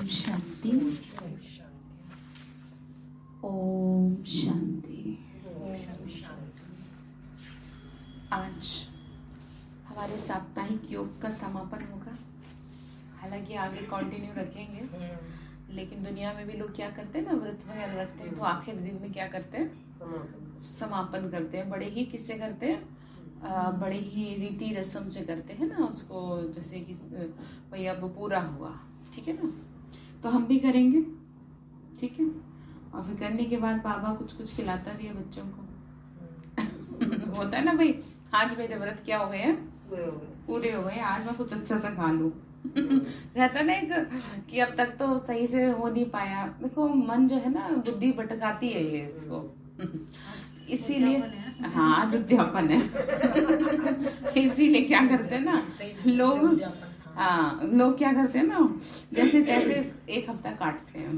शांति। ओम शांति। आज हमारे साप्ताहिक योग का समापन होगा। हालांकि आगे कंटिन्यू रखेंगे, लेकिन दुनिया में भी लोग क्या करते हैं ना, व्रत वगैरह रखते हैं, तो आखिर दिन में क्या करते हैं, समापन करते हैं। बड़े ही किससे करते हैं, बड़े ही रीति रस्म से करते हैं ना उसको, जैसे कि भाई अब पूरा हुआ, ठीक है ना, तो हम भी करेंगे, ठीक है। और फिर करने के बाद बाबा कुछ कुछ खिलाता भी है बच्चों को होता है ना भाई, आज मेरे व्रत क्या हो गए हैं, पूरे हो गए, आज मैं कुछ अच्छा सा खा लूं रहता ना एक कि अब तक तो सही से हो नहीं पाया। देखो मन जो है ना, बुद्धि भटकाती है ये इसको इसीलिए, हाँ आज उद्यापन है इसीलिए क्या करते हैं ना लोग, हाँ लोग क्या करते हैं ना, जैसे तैसे एक हफ्ता काटते हैं,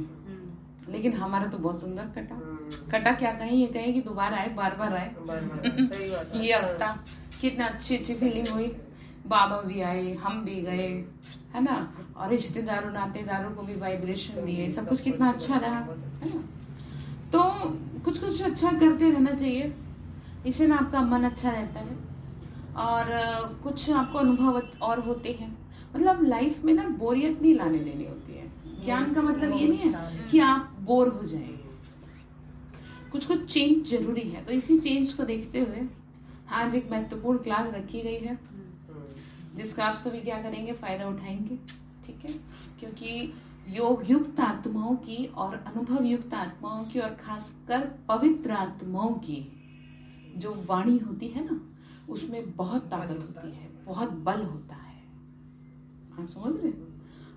लेकिन हमारा तो बहुत सुंदर कटा क्या कहें, ये कहें कि दोबारा आए, बार बार आए ये हफ्ता कितना अच्छी फीलिंग हुई, बाबा भी आए, हम भी गए, है ना, और रिश्तेदारों नातेदारों को भी वाइब्रेशन दिए, सब कुछ कितना अच्छा रहा, है ना। तो कुछ कुछ अच्छा करते रहना चाहिए, इससे ना आपका मन अच्छा रहता है और कुछ आपको अनुभव और होते हैं। मतलब लाइफ में ना बोरियत नहीं लाने देनी होती है। ज्ञान का मतलब ये नहीं है कि आप बोर हो जाए, कुछ कुछ चेंज जरूरी है। तो इसी चेंज को देखते हुए आज एक महत्वपूर्ण क्लास रखी गई है, जिसका आप सभी क्या करेंगे, फायदा उठाएंगे, ठीक है। क्योंकि योग युक्त आत्माओं की और अनुभव युक्त आत्माओं की और खासकर पवित्र आत्माओं की जो वाणी होती है ना, उसमें बहुत ताकत होती है, बहुत बल होता है, हम समझ रहे हैं।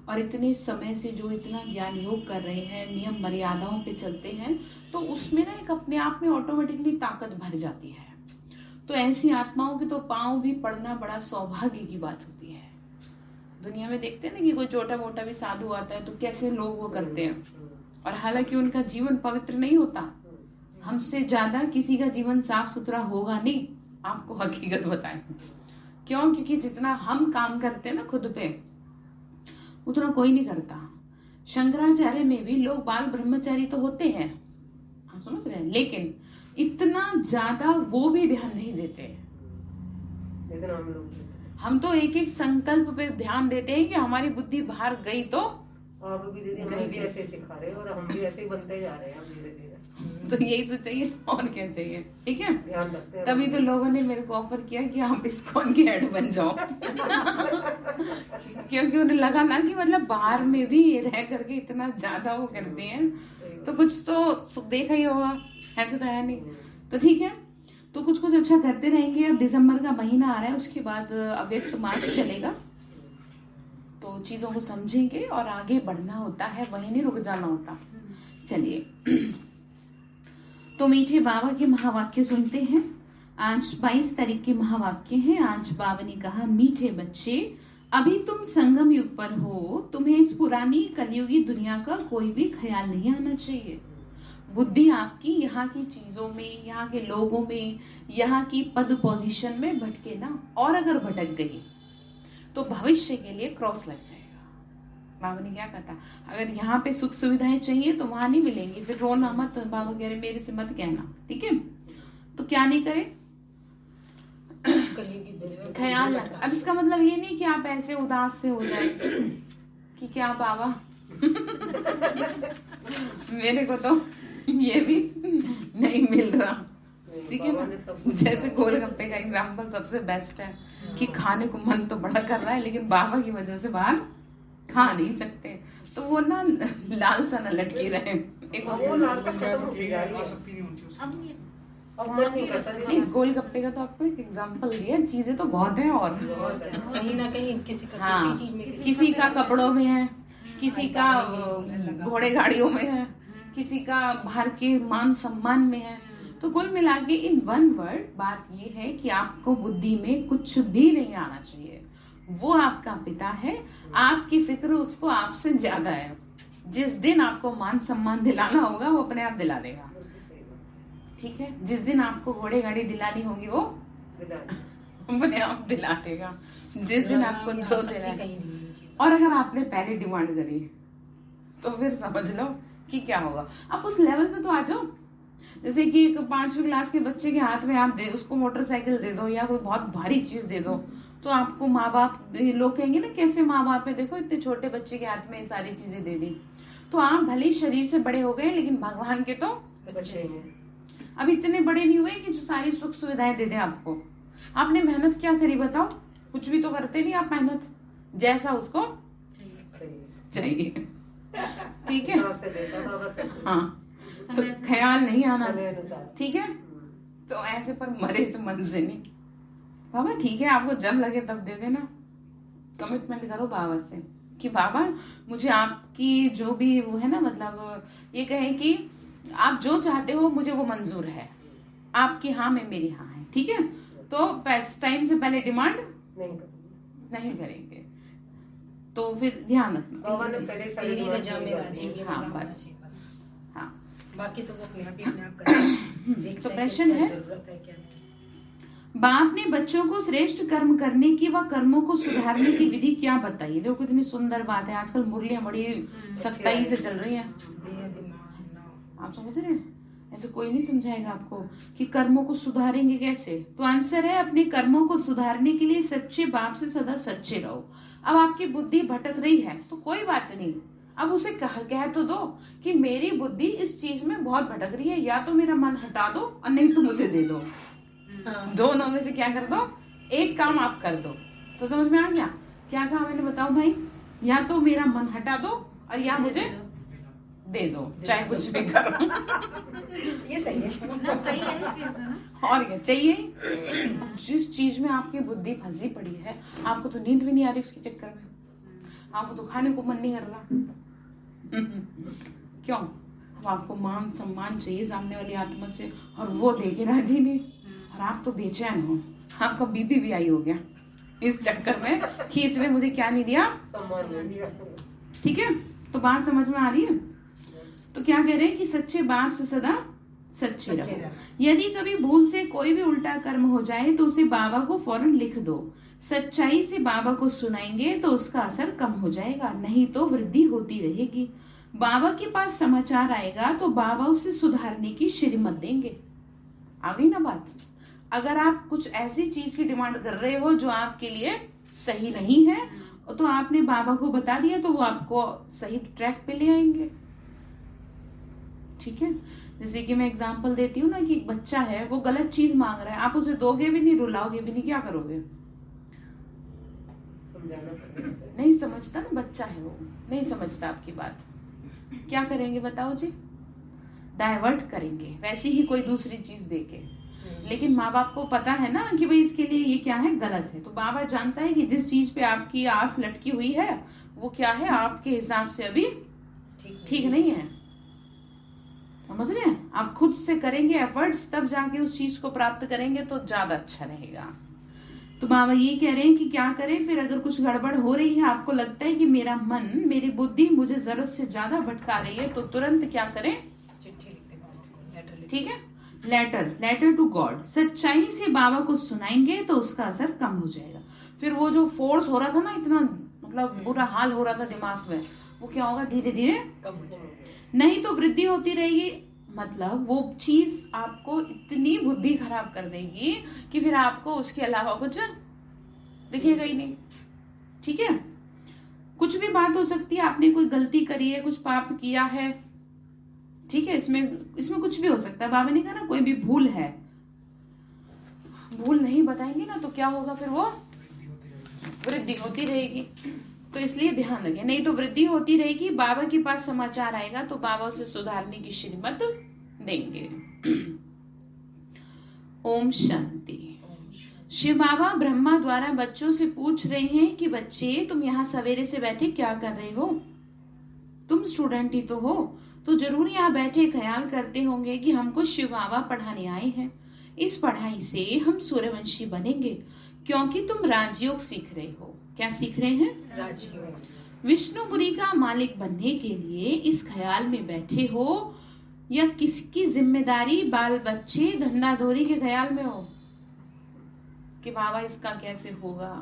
और इतने समय से जो इतना ज्ञान योग कर रहे हैं, नियम मर्यादाओं पे चलते हैं, तो उसमें ना एक अपने आप में ऑटोमेटिकली ताकत भर जाती है। तो ऐसी आत्माओं के तो पांव भी पड़ना बड़ा सौभाग्य की बात होती है। दुनिया में देखते हैं ना कि कोई छोटा मोटा भी साधु आता है तो कैसे लोग वो करते हैं, और हालांकि उनका जीवन पवित्र नहीं होता। हमसे ज्यादा किसी का जीवन साफ सुथरा होगा नहीं, आपको हकीकत बताएं। क्यों? क्योंकि जितना हम काम करते हैं ना खुद पे, उतना कोई नहीं करता। शंकराचार्य में भी लोग बाल ब्रह्मचारी तो होते हैं, हम समझ रहे हैं, लेकिन इतना ज्यादा वो भी ध्यान नहीं देते। हम तो एक एक संकल्प पे ध्यान देते हैं कि हमारी बुद्धि बाहर गई तो आप भी दीदी हमें भी ऐसे सिखा रहे हैं और हम भी ऐसे ही बनते जा रहे हैं धीरे धीरे। तो यही तो चाहिए, और क्या चाहिए, ठीक है। ध्यान रखते हैं। तभी तो लोगों ने मेरे को ऑफर किया कि आप इस्कॉन के हेड बन जाओ क्योंकि उन्हें लगा ना कि मतलब बाहर में भी रह करके इतना ज्यादा वो करते हैं, तो कुछ तो देखा ही होगा, ऐसे तो है नहीं। तो ठीक है, तो कुछ कुछ अच्छा करते रहेंगे। अब दिसंबर का महीना आ रहा है, उसके बाद अव्यक्त मास चलेगा, तो चीजों को समझेंगे और आगे बढ़ना होता है, वहीं नहीं रुक जाना होता। चलिए तो मीठे बाबा के महावाक्य सुनते हैं। आज 22 तारीख के महावाक्य हैं। आज बाबा ने कहा, मीठे बच्चे, अभी तुम संगम युग पर हो, तुम्हें इस पुरानी कलयुगी दुनिया का कोई भी ख्याल नहीं आना चाहिए। बुद्धि आपकी यहाँ की चीजों में, यहाँ के लोगों में, यहाँ की पद पोजीशन में भटके ना, और अगर भटक गई तो भविष्य के लिए क्रॉस लग जाएगा। बाबा ने क्या कहा था, अगर यहाँ पे सुख सुविधाएं चाहिए तो वहां नहीं मिलेंगी, फिर रोना मत, बाबा कह रहे मेरे से मत कहना, ठीक है। तो क्या नहीं करे, ख्याल रखना। अब इसका मतलब ये नहीं कि आप ऐसे उदास से हो जाए कि क्या बाबा मेरे को तो ये भी नहीं मिल रहा, ठीक है ना। जैसे गोलगप्पे का एग्जाम्पल सबसे बेस्ट है कि खाने को मन तो बड़ा कर रहा है, लेकिन बाबा की वजह से बाहर खा नहीं सकते, तो वो ना लालसा न लटकी रहे। एक गोलगप्पे का तो आपको एक एग्जाम्पल दिया, चीजें तो बहुत है, और कहीं ना कहीं किसी का हाँ, किसी का कपड़ों में है, किसी का घोड़े गाड़ियों में है, किसी का बाहर के मान सम्मान में है। तो कुल मिला के इन वन वर्ड बात ये है कि आपको बुद्धि में कुछ भी नहीं आना चाहिए। वो आपका पिता है, आपकी फिक्र उसको आपसे ज्यादा है। जिस दिन आपको मान सम्मान दिलाना होगा वो अपने आप दिला देगा, ठीक है। जिस दिन आपको घोड़े गाड़ी दिलानी होगी वो अपने आप दिला देगा, जिस दिन आपको जो देना है। और अगर आपने पहले डिमांड करी तो फिर समझ लो कि क्या होगा। आप उस लेवल पे तो आ जाओ, जैसे कि एक 5वीं क्लास के बच्चे के हाथ में आप दे उसको मोटरसाइकिल दे दो या कोई बहुत भारी चीज दे दो, तो आपको माँ बाप लोग कहेंगे ना कैसे माँ बाप है, देखो इतने छोटे बच्चे के हाथ में ये सारी चीजें दे दी। तो आप भले ही शरीर से बड़े हो गए लेकिन भगवान के तो बच्चे हैं। अब इतने बड़े नहीं हुए कि जो सारी सुख सुविधाएं दे दे आपको। आपने मेहनत क्या करी बताओ? कुछ भी तो करते नहीं आप मेहनत, जैसा उसको चाहिए। ठीक है, हिसाब से देता था बस। हाँ, तो ख्याल नहीं आना, समय अनुसार। ठीक है। तो ऐसे पर मरे से मन से नहीं बाबा, ठीक है आपको जब लगे तब दे देना। कमिटमेंट करो बाबा से कि बाबा मुझे आपकी जो भी वो है ना, मतलब ये कहे कि आप जो चाहते हो मुझे वो मंजूर है, आपकी हाँ में मेरी हाँ है, ठीक है। तो टाइम से पहले डिमांड नहीं करेंगे, तो फिर ध्यान रखना। बाबा ने पहले सारी तेरी डिमांड रजा में पूरी कर राजी दी। है हाँ, बाबा बस। जी, बस। हाँ, बाकी तो वो अपने आप ही अपने आप करेंगे। देखते तो हैं प्रश्न कि क्या है? जरूरत है क्या नहीं। बाप ने बच्चों को श्रेष्ठ कर्म करने की व कर्मों को सुधारने की विधि क्या बताई? देखो कितनी सुंदर बात है। आजकल मुरलियां बड़ी सख्ताई से चल रही हैं, देह अभिमान न आप समझ रहे हैं? ऐसे कोई नहीं समझाएगा आपको कि कर्मों को सुधारेंगे कैसे। तो आंसर है अपने कर्मों को सुधारने के लिए सच्चे बाप से सदा सच्चे रहो। अब आपकी बुद्धि भटक रही है तो कोई बात नहीं, अब उसे कह तो दो कि मेरी बुद्धि इस चीज में बहुत भटक रही है, या तो मेरा मन हटा दो और नहीं तो मुझे दे दो। हाँ। दोनों में से क्या कर दो, एक काम आप कर दो। तो समझ में आ गया क्या कहा मैंने? बताओ भाई, या तो मेरा मन हटा दो और या मुझे दे दो, चाहे कुछ भी करो। ये सही है। सही है ये चीज़ है ना। और क्या चाहिए? जिस चीज में आपकी बुद्धि फंसी पड़ी है, आपको तो नींद भी नहीं आ रही उसके चक्कर में, आपको तो खाने को मन नहीं कर रहा। क्यों? अब आपको मान सम्मान चाहिए सामने वाली आत्मा से और वो दे के राजी नहीं, और आप तो बेचैन हो, आपका बीपी भी आई हो गया इस चक्कर में कि इसने मुझे क्या नहीं दिया, सम्मान नहीं दिया। ठीक है। तो बात समझ में आ रही है? तो क्या कह रहे हैं कि सच्चे बाप से सदा सच्चे रहो। यदि कभी भूल से कोई भी उल्टा कर्म हो जाए तो उसे बाबा को फौरन लिख दो। सच्चाई से बाबा को सुनाएंगे तो उसका असर कम हो जाएगा, नहीं तो वृद्धि होती रहेगी। बाबा के पास समाचार आएगा तो बाबा उसे सुधारने की श्रीमत देंगे। आ गई ना बात? अगर आप कुछ ऐसी चीज की डिमांड कर रहे हो जो आपके लिए सही नहीं है, तो आपने बाबा को बता दिया तो वो आपको सही ट्रैक पे ले आएंगे, ठीक है। जैसे कि मैं एग्जांपल देती हूँ ना कि एक बच्चा है, वो गलत चीज मांग रहा है, आप उसे दोगे भी नहीं, रुलाओगे भी नहीं, क्या करोगे? समझाना पड़ेगा उसे। नहीं समझता ना, बच्चा है वो, नहीं समझता आपकी बात, क्या करेंगे बताओ जी? डाइवर्ट करेंगे वैसी ही कोई दूसरी चीज देके। लेकिन माँ बाप को पता है ना कि भाई इसके लिए ये क्या है, गलत है। तो बाबा जानता है कि जिस चीज पे आपकी आस लटकी हुई है वो क्या है, आपके हिसाब से अभी ठीक नहीं है। समझ रहे हैं? आप खुद से करेंगे एफर्ट्स, तब जाके उस चीज को प्राप्त करेंगे तो ज्यादा अच्छा रहेगा। तो बाबा ये कह रहे हैं कि क्या करें फिर अगर कुछ गड़बड़ हो रही है, आपको लगता है कि मेरा मन, मेरी बुद्धि मुझे जरूरत से ज्यादा भटका रही है, तो तुरंत क्या करें? चिट्ठी लिख देना, लेटर लिख ठीक है, लेटर टू गॉड। सच्चाई से बाबा को सुनाएंगे तो उसका असर कम हो जाएगा। फिर वो जो फोर्स हो रहा था ना, इतना मतलब बुरा हाल हो रहा था दिमाग में, वो क्या होगा, धीरे धीरे कम हो जाएगा। नहीं तो वृद्धि होती रहेगी। मतलब वो चीज आपको इतनी बुद्धि खराब कर देगी कि फिर आपको उसके अलावा कुछ दिखेगा ही नहीं, ठीक है। कुछ भी बात हो सकती है, आपने कोई गलती करी है, कुछ पाप किया है, ठीक है, इसमें कुछ भी हो सकता है। बाबा ने कहा ना कोई भी भूल है, भूल नहीं बताएंगे ना तो क्या होगा, फिर वो वृद्धि होती रहेगी। तो इसलिए ध्यान रखें, नहीं तो वृद्धि होती रहेगी। बाबा के पास समाचार आएगा तो बाबा उसे सुधारने की श्रीमत देंगे। ओम शांति। शिव बाबा ब्रह्मा द्वारा बच्चों से पूछ रहे हैं कि बच्चे तुम यहाँ सवेरे से बैठे क्या कर रहे हो? तुम स्टूडेंट ही तो हो, तो जरूर यहाँ बैठे ख्याल करते होंगे कि हमको शिव बाबा पढ़ाने आए हैं। इस पढ़ाई से हम सूर्यवंशी बनेंगे, क्योंकि तुम राजयोग सीख रहे हो। क्या सीख रहे हैं? राजयोग। विष्णुपुरी का मालिक बनने के लिए इस ख्याल में बैठे हो, या किसकी जिम्मेदारी बाल बच्चे धंधाधोरी के ख्याल में हो कि बाबा इसका कैसे होगा?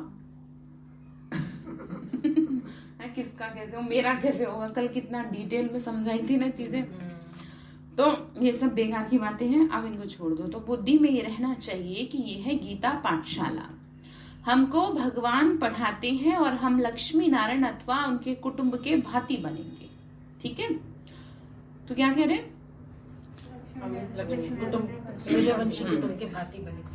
किसका कैसे हो, मेरा कैसे होगा, कल कितना डिटेल में समझाई थी ना चीजें। तो ये सब बेकार की बातें हैं, अब इनको छोड़ दो। तो बुद्धि में ये रहना चाहिए कि ये है गीता पाठशाला, हमको भगवान पढ़ाते हैं और हम लक्ष्मी नारायण अथवा उनके कुटुंब के भांति बनेंगे। ठीक है, तो क्या कह रहे हैं? सूर्यवंशी कुटुंब के भांति बने।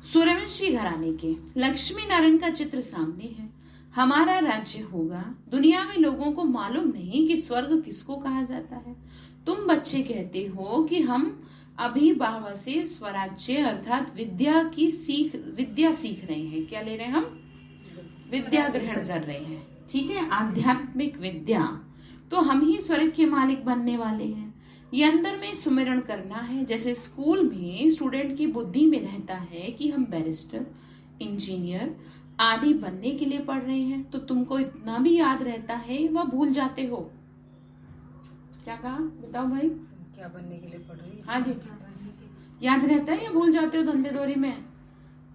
सूर्यवंशी घराने के लक्ष्मी नारायण का चित्र सामने है। हमारा राज्य होगा। दुनिया में लोगों को मालूम नहीं कि स्वर्ग किसको कहा जाता है। तुम बच्चे कहते हो कि हम अभी बाबा से स्वराज्य अर्थात विद्या सीख रहे हैं। क्या ले रहे हैं हम? विद्या ग्रहण कर रहे हैं। ठीक है, आध्यात्मिक विद्या। तो हम ही स्वर्ग के मालिक बनने वाले हैं। ये अंदर में सुमिरन करना है। जैसे स्कूल में स्टूडेंट की बुद्धि में रहता है कि हम बैरिस्टर, इंजीनियर आदि बनने के लिए पढ़ रहे हैं, तो तुमको इतना भी याद रहता है वह भूल जाते हो। क्या कहा बताओ भाई? क्या बनने के लिए पढ़ रही है? हाँ जी, याद रहता है या भूल जाते हो? धंधे दौरी में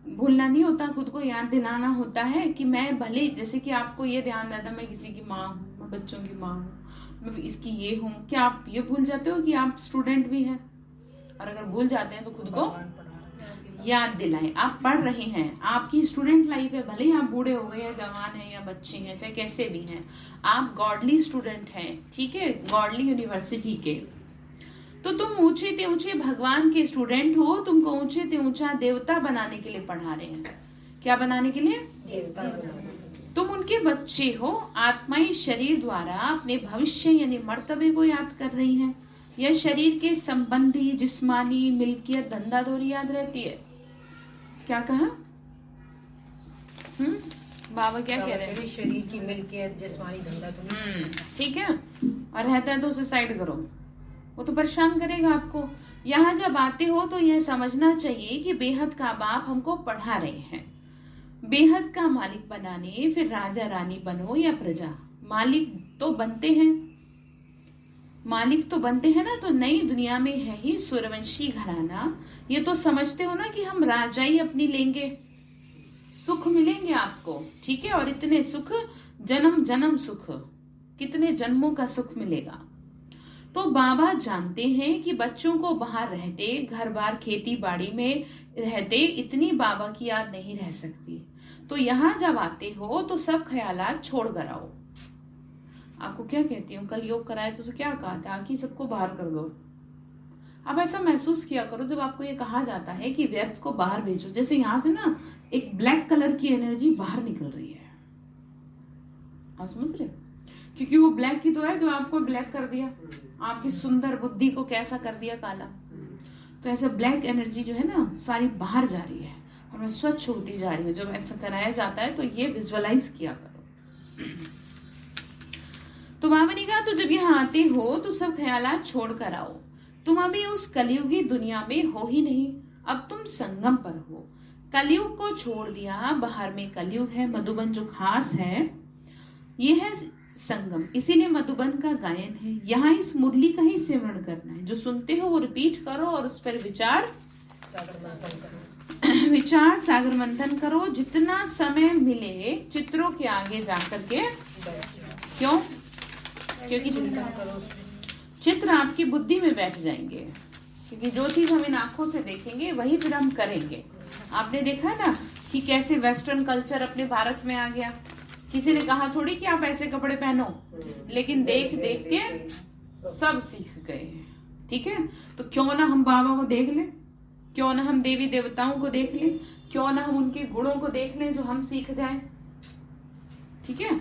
भूलना नहीं होता, खुद को याद दिलाना होता है कि मैं भले, जैसे कि आपको ये ध्यान रहता मैं किसी की माँ हूँ, मैं बच्चों की माँ हूँ, मैं इसकी ये हूँ। क्या आप ये भूल जाते हो कि आप स्टूडेंट भी हैं? और अगर भूल जाते हैं तो खुद को याद दिलाएं, आप पढ़ रहे हैं, आपकी स्टूडेंट लाइफ है। भले ही आप बूढ़े हो गए या जवान हैं या बच्चे हैं, चाहे कैसे भी हैं, आप गॉडली स्टूडेंट हैं। ठीक है, गॉडली यूनिवर्सिटी के। तो तुम ऊंचे ते ऊंचे भगवान के स्टूडेंट हो। तुमको ऊंचे ते ऊंचा देवता बनाने के लिए पढ़ा रहे हैं। क्या बनाने के लिए? देवता बनाने। तुम उनके बच्चे हो। आत्माई शरीर द्वारा अपने भविष्य यानी मर्तबे को याद कर रही हैं। यह शरीर के संबंधी जिस्मानी मिल्कियत धंधा दौरी याद रहती है। क्या कहा? बाबा क्या कह रहे हैं? शरीर की मिल्कियत जिस्मानी धंधा तो ठीक है, और रहता है तो उसे साइड करो, वो तो परेशान करेगा आपको। यहाँ जब आते हो तो यह समझना चाहिए कि बेहद का बाप हमको पढ़ा रहे हैं। बेहद का मालिक बनाने, फिर राजा रानी बनो या प्रजा, मालिक तो बनते हैं, मालिक तो बनते हैं ना। तो नई दुनिया में है ही सूर्यवंशी घराना। ये तो समझते हो ना कि हम राजाई अपनी लेंगे, सुख मिलेंगे आपको। ठीक है, और इतने सुख, जन्म जन्म सुख, कितने जन्मों का सुख मिलेगा। तो बाबा जानते हैं कि बच्चों को बाहर रहते, घर बार खेती बाड़ी में रहते, इतनी बाबा की याद नहीं रह सकती। तो यहाँ जब आते हो तो सब ख्यालात छोड़ कर आओ। आपको क्या कहती हूँ, कल योग कराए तो क्या कहा था कि सबको बाहर कर दो। अब ऐसा महसूस किया करो जब आपको ये कहा जाता है कि व्यर्थ को बाहर भेजो। जैसे यहाँ से ना एक ब्लैक कलर की एनर्जी बाहर निकल रही है, आप समझ रहे? क्योंकि वो ब्लैक ही तो है जो आपको ब्लैक कर दिया, आपकी सुंदर बुद्धि को कैसा कर दिया काला। तो ऐसे ब्लैक एनर्जी जो है ना सारी बाहर जा रही है और मैं स्वच्छ होती जा रही हूँ। जब ऐसा कराया जाता है तो ये विजुअलाइज किया करो। तो बाबा ने कहा तो जब यहाँ आते हो तो सब ख्यालात छोड़ कर आओ। तुम अभी उस कलयुगी दुनिया में हो ही नहीं, अब तुम संगम पर हो। कलयुग को छोड़ दिया, बाहर में कलयुग है। मधुबन जो खास है ये है संगम, इसीलिए मधुबन का गायन है। यहाँ इस मुरली का ही सेवन करना है। जो सुनते हो वो रिपीट करो और उस पर विचार सागर मंथन करो। जितना समय मिले चित्रों के आगे जाकर के, क्यों? क्योंकि चित्र आपकी बुद्धि में बैठ जाएंगे। क्योंकि जो चीज हम इन आंखों से देखेंगे वही फिर हम करेंगे। आपने देखा है ना कि कैसे वेस्टर्न कल्चर अपने भारत में आ गया। किसी ने कहा थोड़ी कि आप ऐसे कपड़े पहनो, लेकिन देख देख के सब सीख गए। ठीक है, तो क्यों ना हम बाबा को देख लें, क्यों ना हम देवी देवताओं को देख लें, क्यों ना हम उनके गुणों को देख लें जो हम सीख जाएं। ठीक है,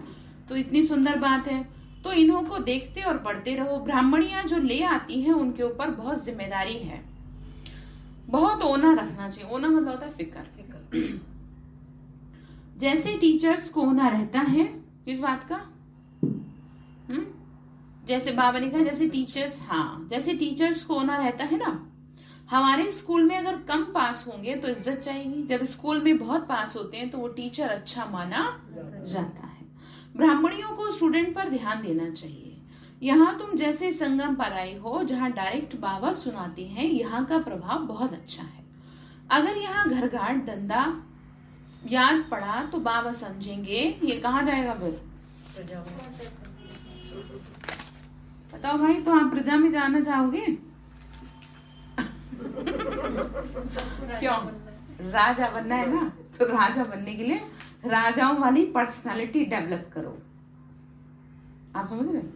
तो इतनी सुंदर बात है। तो इन्हों को देखते और पढ़ते रहो। ब्राह्मणियां जो ले आती हैं उनके ऊपर बहुत जिम्मेदारी है, बहुत ओना रखना चाहिए। ओना मतलब होता है फिक्र। जैसे टीचर्स को ओना रहता है किस बात का? जैसे बाबा ने कहा जैसे टीचर्स, हाँ जैसे टीचर्स को ओना रहता है ना। हमारे स्कूल में अगर कम पास होंगे तो इज्जत जाएगी, जब स्कूल में बहुत पास होते हैं तो वो टीचर अच्छा माना जाता है। ब्राह्मणियों को स्टूडेंट पर ध्यान देना चाहिए। यहाँ तुम जैसे संगम पर आए हो जहाँ डायरेक्ट बाबा सुनाते हैं, यहाँ का प्रभाव बहुत अच्छा है। अगर यहाँ घर घाट धंधा याद पड़ा तो बाबा समझेंगे ये कहाँ जाएगा, फिर प्रजा में बताओ भाई, तो आप प्रजा में जाना चाहोगे? क्यों? राजा बनना है ना, तो राजा बनने के लिए राजाओं वाली पर्सनालिटी डेवलप करो। आप समझ रहे हैं?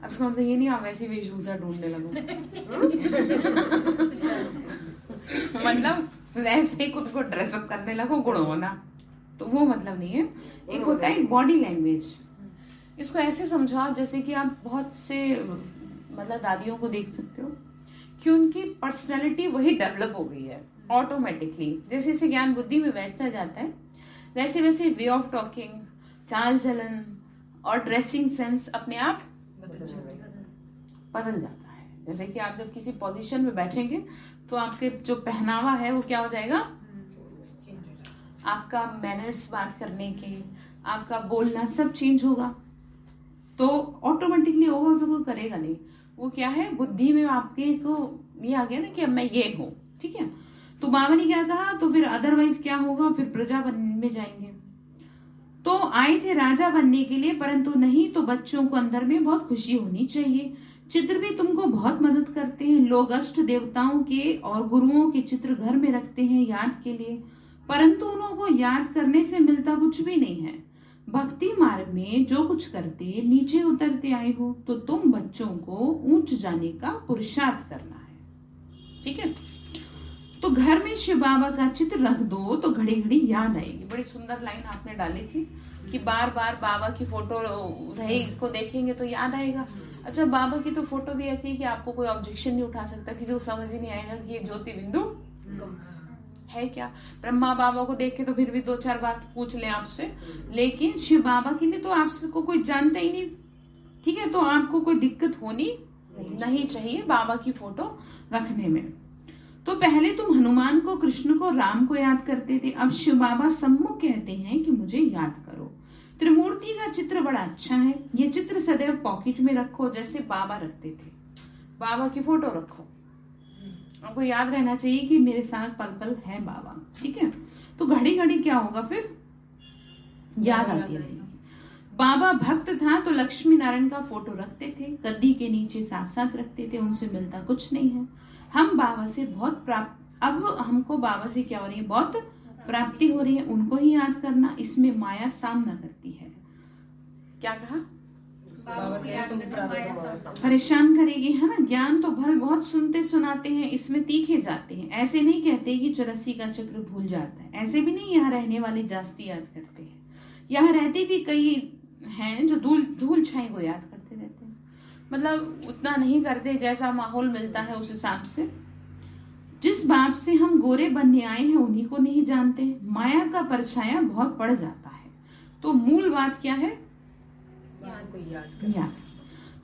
अब इसका मतलब ये नहीं आप वैसी वेशभूषा ढूंढने लगो। मतलब वैसे ही खुद को ड्रेसअप करने लगो गुण होना, तो वो मतलब नहीं है। एक होता है बॉडी लैंग्वेज। इसको ऐसे समझो आप, जैसे कि आप बहुत से मतलब दादियों को देख सकते हो कि उनकी पर्सनालिटी वही डेवलप हो गई है ऑटोमेटिकली। जैसे जैसे ज्ञान बुद्धि में बैठता जाता है, वैसे वैसे वे ऑफ टॉकिंग, चाल चलन और ड्रेसिंग सेंस अपने आप बदल जाता है। जैसे कि आप जब किसी पोजीशन में बैठेंगे तो आपके जो पहनावा है वो क्या हो जाएगा, आपका मैनर्स बात करने के, आपका बोलना सब चेंज होगा। तो ऑटोमेटिकली होगा, उसको करेगा नहीं। वो क्या है, बुद्धि में आपके को ये आ गया ना कि अब मैं ये हूँ, ठीक है। तो बाबा ने क्या कहा, तो फिर अदरवाइज क्या होगा, फिर प्रजा बनने में जाएंगे। तो आए थे राजा बनने के लिए, परंतु नहीं तो बच्चों को अंदर में बहुत खुशी होनी चाहिए। चित्र भी तुमको बहुत मदद करते हैं। लोग अष्ट देवताओं के और गुरुओं के चित्र घर में रखते हैं याद के लिए, परंतु उनको याद करने से मिलता कुछ भी नहीं है। भक्ति मार्ग में जो कुछ करते नीचे उतरते आए हो, तो तुम बच्चों को ऊंच जाने का पुरुषार्थ करना है, ठीक है। तो घर में शिव बाबा का चित्र रख दो तो घड़ी घड़ी याद आएगी। बड़ी सुंदर लाइन आपने डाली थी कि बार बार बाबा की फोटो रहे को देखेंगे तो याद आएगा। अच्छा, बाबा की तो फोटो भी ऐसी है कि आपको कोई ऑब्जेक्शन नहीं उठा सकता, किसी को समझ ही नहीं आएगा कि ये ज्योति बिंदु है क्या। ब्रह्मा बाबा को देख के तो फिर भी दो चार बात पूछ ले आपसे, लेकिन शिव बाबा के लिए तो आपको कोई जानता ही नहीं, ठीक है। तो आपको कोई दिक्कत होनी नहीं चाहिए बाबा की फोटो रखने में। तो पहले तुम हनुमान को, कृष्ण को, राम को याद करते थे, अब शिव बाबा सम्मुख कहते हैं कि मुझे याद करो। त्रिमूर्ति का चित्र बड़ा अच्छा है, ये चित्र सदैव पॉकेट में रखो जैसे बाबा रखते थे। बाबा की फोटो रखो, आपको याद रहना चाहिए कि मेरे साथ पल पल है बाबा, ठीक है। तो घड़ी घड़ी क्या होगा, फिर याद आती रहेगी। बाबा भक्त था तो लक्ष्मी नारायण का फोटो रखते थे, गद्दी के नीचे साथ साथ रखते थे, उनसे मिलता कुछ नहीं है। हम बाबा से बहुत प्राप्त, अब हमको बाबा से क्या हो रही है, बहुत प्राप्ति हो रही है। उनको ही याद करना, इसमें माया सामना करती है। क्या कहा, बाबा कहे तुम परेशान करेगी, है ना। ज्ञान तो भर बहुत सुनते सुनाते हैं, इसमें तीखे जाते हैं। ऐसे नहीं कहते कि 84 का चक्र भूल जाता है, ऐसे भी नहीं। यहाँ रहने वाले जास्ती याद करते हैं, यहाँ रहते भी कई हैं जो धूल छाई को याद करते रहते हैं। मतलब उतना नहीं करते, जैसा माहौल मिलता है उस हिसाब से। जिस बाप से हम गोरे बनने आए हैं उन्हीं को नहीं जानते। माया का परछाया बहुत पड़ जाता है। तो मूल बात क्या है, याद।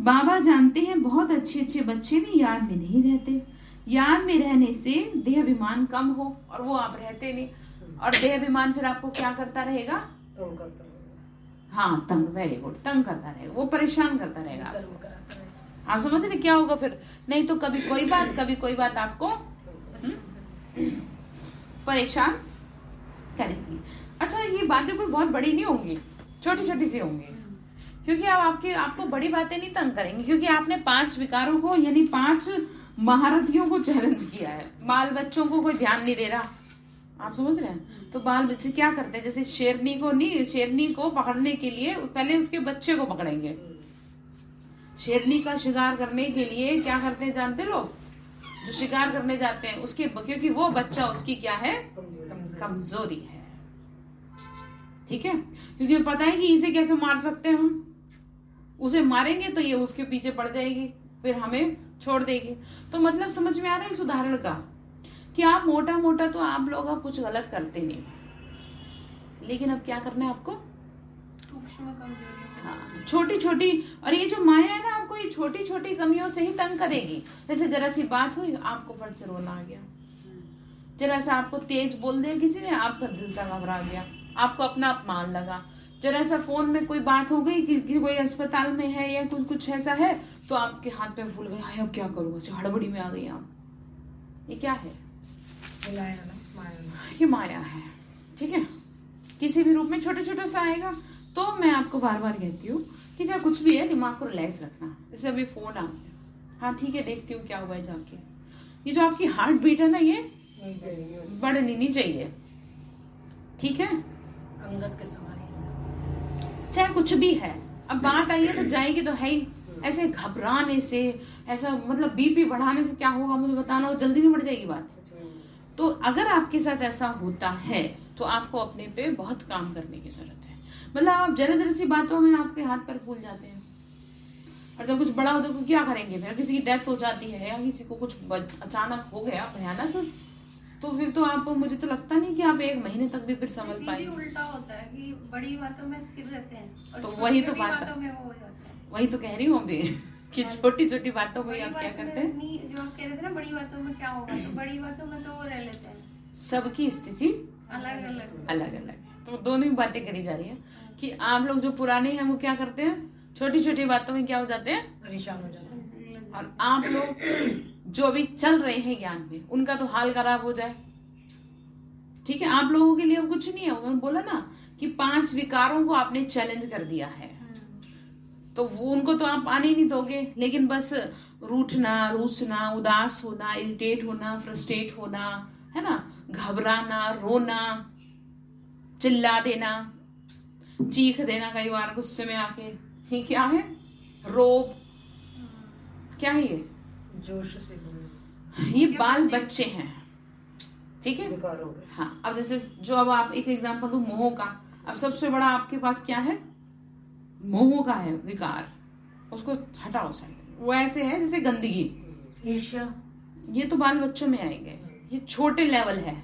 बाबा जानते हैं बहुत अच्छे अच्छे बच्चे भी याद में नहीं रहते। याद में रहने से देहाभिमान कम हो, और वो आप रहते नहीं। और देहाभिमान फिर आपको क्या करता रहेगा, हाँ तंग, वेरी गुड, तंग करता रहेगा, वो परेशान करता रहेगा। आप समझ रहे क्या होगा फिर, नहीं तो कभी कोई बात कभी कोई बात आपको परेशान करेगी। अच्छा, ये बातें कोई बहुत बड़ी नहीं होंगी, छोटी छोटी सी होंगी, क्योंकि अब आपको बड़ी बातें नहीं तंग करेंगी, क्योंकि आपने 5 विकारों को यानी 5 महारथियों को चैलेंज किया है। बाल बच्चों को कोई ध्यान नहीं दे रहा, आप समझ रहे हैं। तो बाल बच्चे क्या करते हैं, जैसे शेरनी को पकड़ने के लिए पहले उसके बच्चे को पकड़ेंगे। शेरनी का शिकार करने के लिए क्या करते हैं जानते लोग, जो शिकार करने जाते हैं उसके, क्योंकि वो बच्चा उसकी क्या है, कमजोरी है, ठीक है। क्योंकि पता है कि इसे कैसे मार सकते हैं हम, उसे मारेंगे तो ये उसके पीछे पड़ जाएगी, फिर हमें छोड़ देगी। तो मतलब समझ में आ रहा है इस उदाहरण का कि आप मोटा मोटा तो आप लोग अब कुछ गलत करते नहीं, लेकिन अब क्या करना है आपको, सूक्ष्म कमजोरी, हाँ छोटी छोटी। और ये जो माया है ना, आपको ये छोटी छोटी कमियों से ही तंग करेगी। जैसे जरा सी बात हुई, आपको फट से रोना आ गया, जरा सा आपको तेज बोल दिया किसी ने, आपका दिल सा घबरा गया, आपको अपना अपमान लगा। जरा सा फोन में कोई बात हो गई कि कोई अस्पताल में है या कुछ ऐसा है, तो आपके हाथ पे फूल गए, हाय अब क्या करूँ, हड़बड़ी में आ गई आप। ये क्या है, ये माया है, ठीक है। किसी भी रूप में छोटा छोटा सा आएगा। तो मैं आपको बार बार कहती हूँ कि चाहे कुछ भी है, दिमाग को रिलैक्स रखना। जैसे अभी फोन आ गया, हाँ ठीक है, देखती हूँ क्या हुआ है जाके। ये जो आपकी हार्ट बीट है ना, ये बढ़नी नहीं चाहिए, ठीक है? अंगद के समान चाहे कुछ भी है, अब बात आई है तो जाएगी तो है ही। ऐसे घबराने से, ऐसा मतलब बीपी बढ़ाने से क्या होगा मुझे बताना, वो जल्दी नहीं बढ़ जाएगी बात। तो अगर आपके साथ ऐसा होता है तो आपको अपने पे बहुत काम करने की जरूरत है। मतलब आप जरा सी बातों में आपके हाथ पैर फूल जाते हैं, और जब कुछ बड़ा होता है तो क्या करेंगे फिर? किसी की डेथ हो जाती है या किसी को कुछ अचानक हो गया भयानक, तो फिर तो आप, मुझे तो लगता नहीं कि आप 1 महीने तक भी फिर समझ दीदी पाएंगे। उल्टा होता है कि बड़ी बातों में स्थिर रहते हैं और तो छोटी वही तो छोटी बात है। बातों में वो हो जाता है। वही तो कह रही हूँ अभी कि छोटी छोटी बातों को ही बड़ी आप क्या बात में करते हैं? नहीं, जो आप कह रहे थे ना बड़ी बातों में क्या होगा, तो बड़ी बातों में तो वो रह लेते हैं। सबकी स्थिति अलग अलग अलग अलग है, तो दोनों ही बातें करी जा रही है कि आप लोग जो पुराने हैं वो क्या करते हैं, छोटी छोटी बातों में क्या हो जाते हैं, परेशान हो जाते हैं। और आप लोग जो अभी चल रहे हैं ज्ञान में, उनका तो हाल खराब हो जाए। ठीक है, आप लोगों के लिए अब कुछ नहीं है। उन्होंने बोला ना कि 5 विकारों को आपने चैलेंज कर दिया है, तो वो उनको तो आप आने ही नहीं दोगे। लेकिन बस रूठना, रूसना, उदास होना, इरिटेट होना, फ्रस्ट्रेट होना, है ना, घबराना, रोना, चिल्ला देना, चीख देना कई बार गुस्से में आके, ये क्या है? रोब, क्या है ये? जोश से बोलना। ये बाल बच्चे हैं, ठीक है? विकार हो गए। हाँ, अब जैसे जो, अब आप एक एग्जांपल दो मोह का। अब सबसे बड़ा आपके पास क्या है? मोह का है विकार, उसको हटाओ साइड। वो ऐसे है जैसे गंदगी, ईर्ष्या, ये तो बाल बच्चों में आएंगे, ये छोटे लेवल है।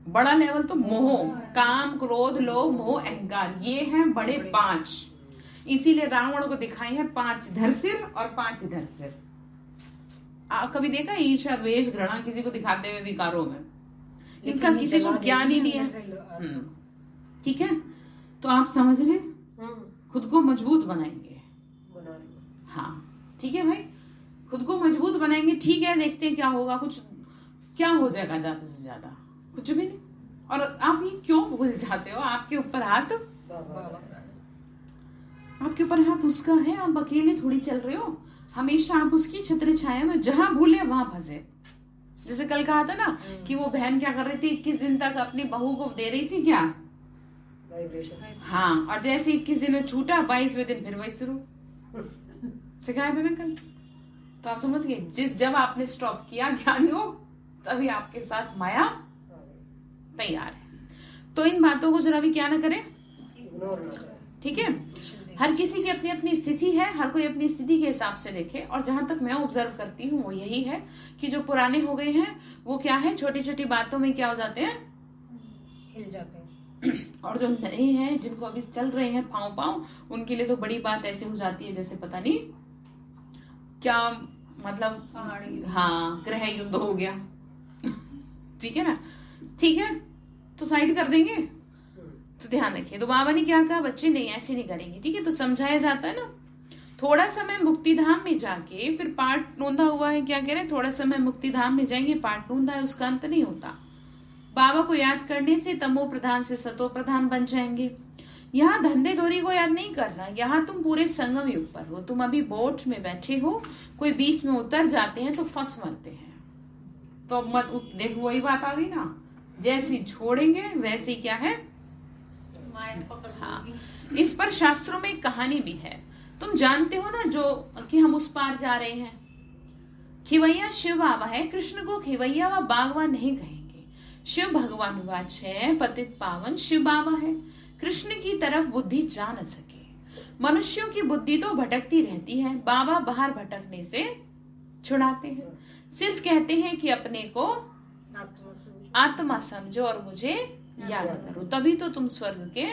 बड़ा लेवल तो मोह, काम, क्रोध, लोभ, मोह, अहंकार, ये हैं बड़े 5। इसीलिए रावण को दिखाई है 5 इधर सिर और 5 इधर सिर। आप कभी देखा ईर्ष्या, द्वेष, घृणा किसी को दिखाते हुए विकारों में? इनका किसी को ज्ञान ही नहीं है। ठीक है, तो आप समझ रहे हैं, खुद को मजबूत बनाएंगे। हाँ ठीक है भाई, खुद को मजबूत बनाएंगे। ठीक है, देखते हैं क्या होगा, कुछ क्या हो जाएगा, ज्यादा से ज्यादा कुछ भी नहीं। और आप ये क्यों भूल जाते हो? आपके ऊपर हाथ, आपके ऊपर हाथ उसका है, आप अकेले थोड़ी चल रहे हो। हमेशा आप उसकी छत्र छाया में, जहां भूले वहां फंसे। जैसे कल कहा था ना कि वो बहन क्या कर रही थी, 21 दिन तक अपनी बहू को दे रही थी क्या, हाँ, और जैसे 21 दिन में छूटा, 22वें दिन फिर वही शुरू। सिखाया था ना कल। तो आप समझ गए, जब आपने स्टॉप किया ज्ञान योग, तभी आपके साथ माया तैयार है। तो इन बातों को जरा भी क्या ना करें, ठीक है? हर किसी की अपनी अपनी स्थिति है, हर कोई अपनी स्थिति के हिसाब से देखे। और जहां तक मैं ऑब्जर्व करती हूँ वो यही है कि जो पुराने हो गए हैं वो क्या है, छोटी छोटी बातों में क्या हो जाते हैं, हिल जाते हैं। और जो नए हैं, जिनको अभी चल रहे हैं पाँव पाँव, उनके लिए तो बड़ी बात ऐसी हो जाती है जैसे पता नहीं क्या, मतलब हाँ, ग्रह युद्ध हो गया। ठीक है ना? ठीक है, तो साइड कर देंगे। तो ध्यान रखिए, तो बाबा ने क्या कहा, बच्चे नहीं ऐसे नहीं करेंगे। ठीक है, तो समझाया जाता है ना, थोड़ा समय मुक्तिधाम में जाके फिर पाठ नोंदा हुआ है। क्या कह रहे हैं? थोड़ा समय मुक्तिधाम में जाएंगे, पाठ नोंदा है, उसका अंत नहीं होता। बाबा को याद करने से तमो प्रधान से सतो प्रधान बन जाएंगे। यहाँ धंधे दोरी को याद नहीं करना, यहाँ तुम पूरे संगम युग पर हो। तुम अभी बोट में बैठे हो, कोई बीच में उतर जाते हैं तो फंस मरते हैं। तो मत देखो, वही बात आ गई ना, जैसे छोड़ेंगे वैसे क्या है, हाँ। इस पर शास्त्रों में एक कहानी भी है, तुम जानते हो ना, जो कि हम उस पार जा रहे हैं। खिवैया शिव बाबा है, कृष्ण को खिवैया व बागवान नहीं कहेंगे। शिव भगवान वाच है, पतित पावन शिव बाबा है। कृष्ण की तरफ बुद्धि जा न सके। मनुष्यों की बुद्धि तो भटकती रहती है, बाबा बाहर भटकने से छुड़ाते हैं। सिर्फ कहते हैं कि अपने को आत्मा समझो और मुझे याद करो, तभी तो तुम स्वर्ग के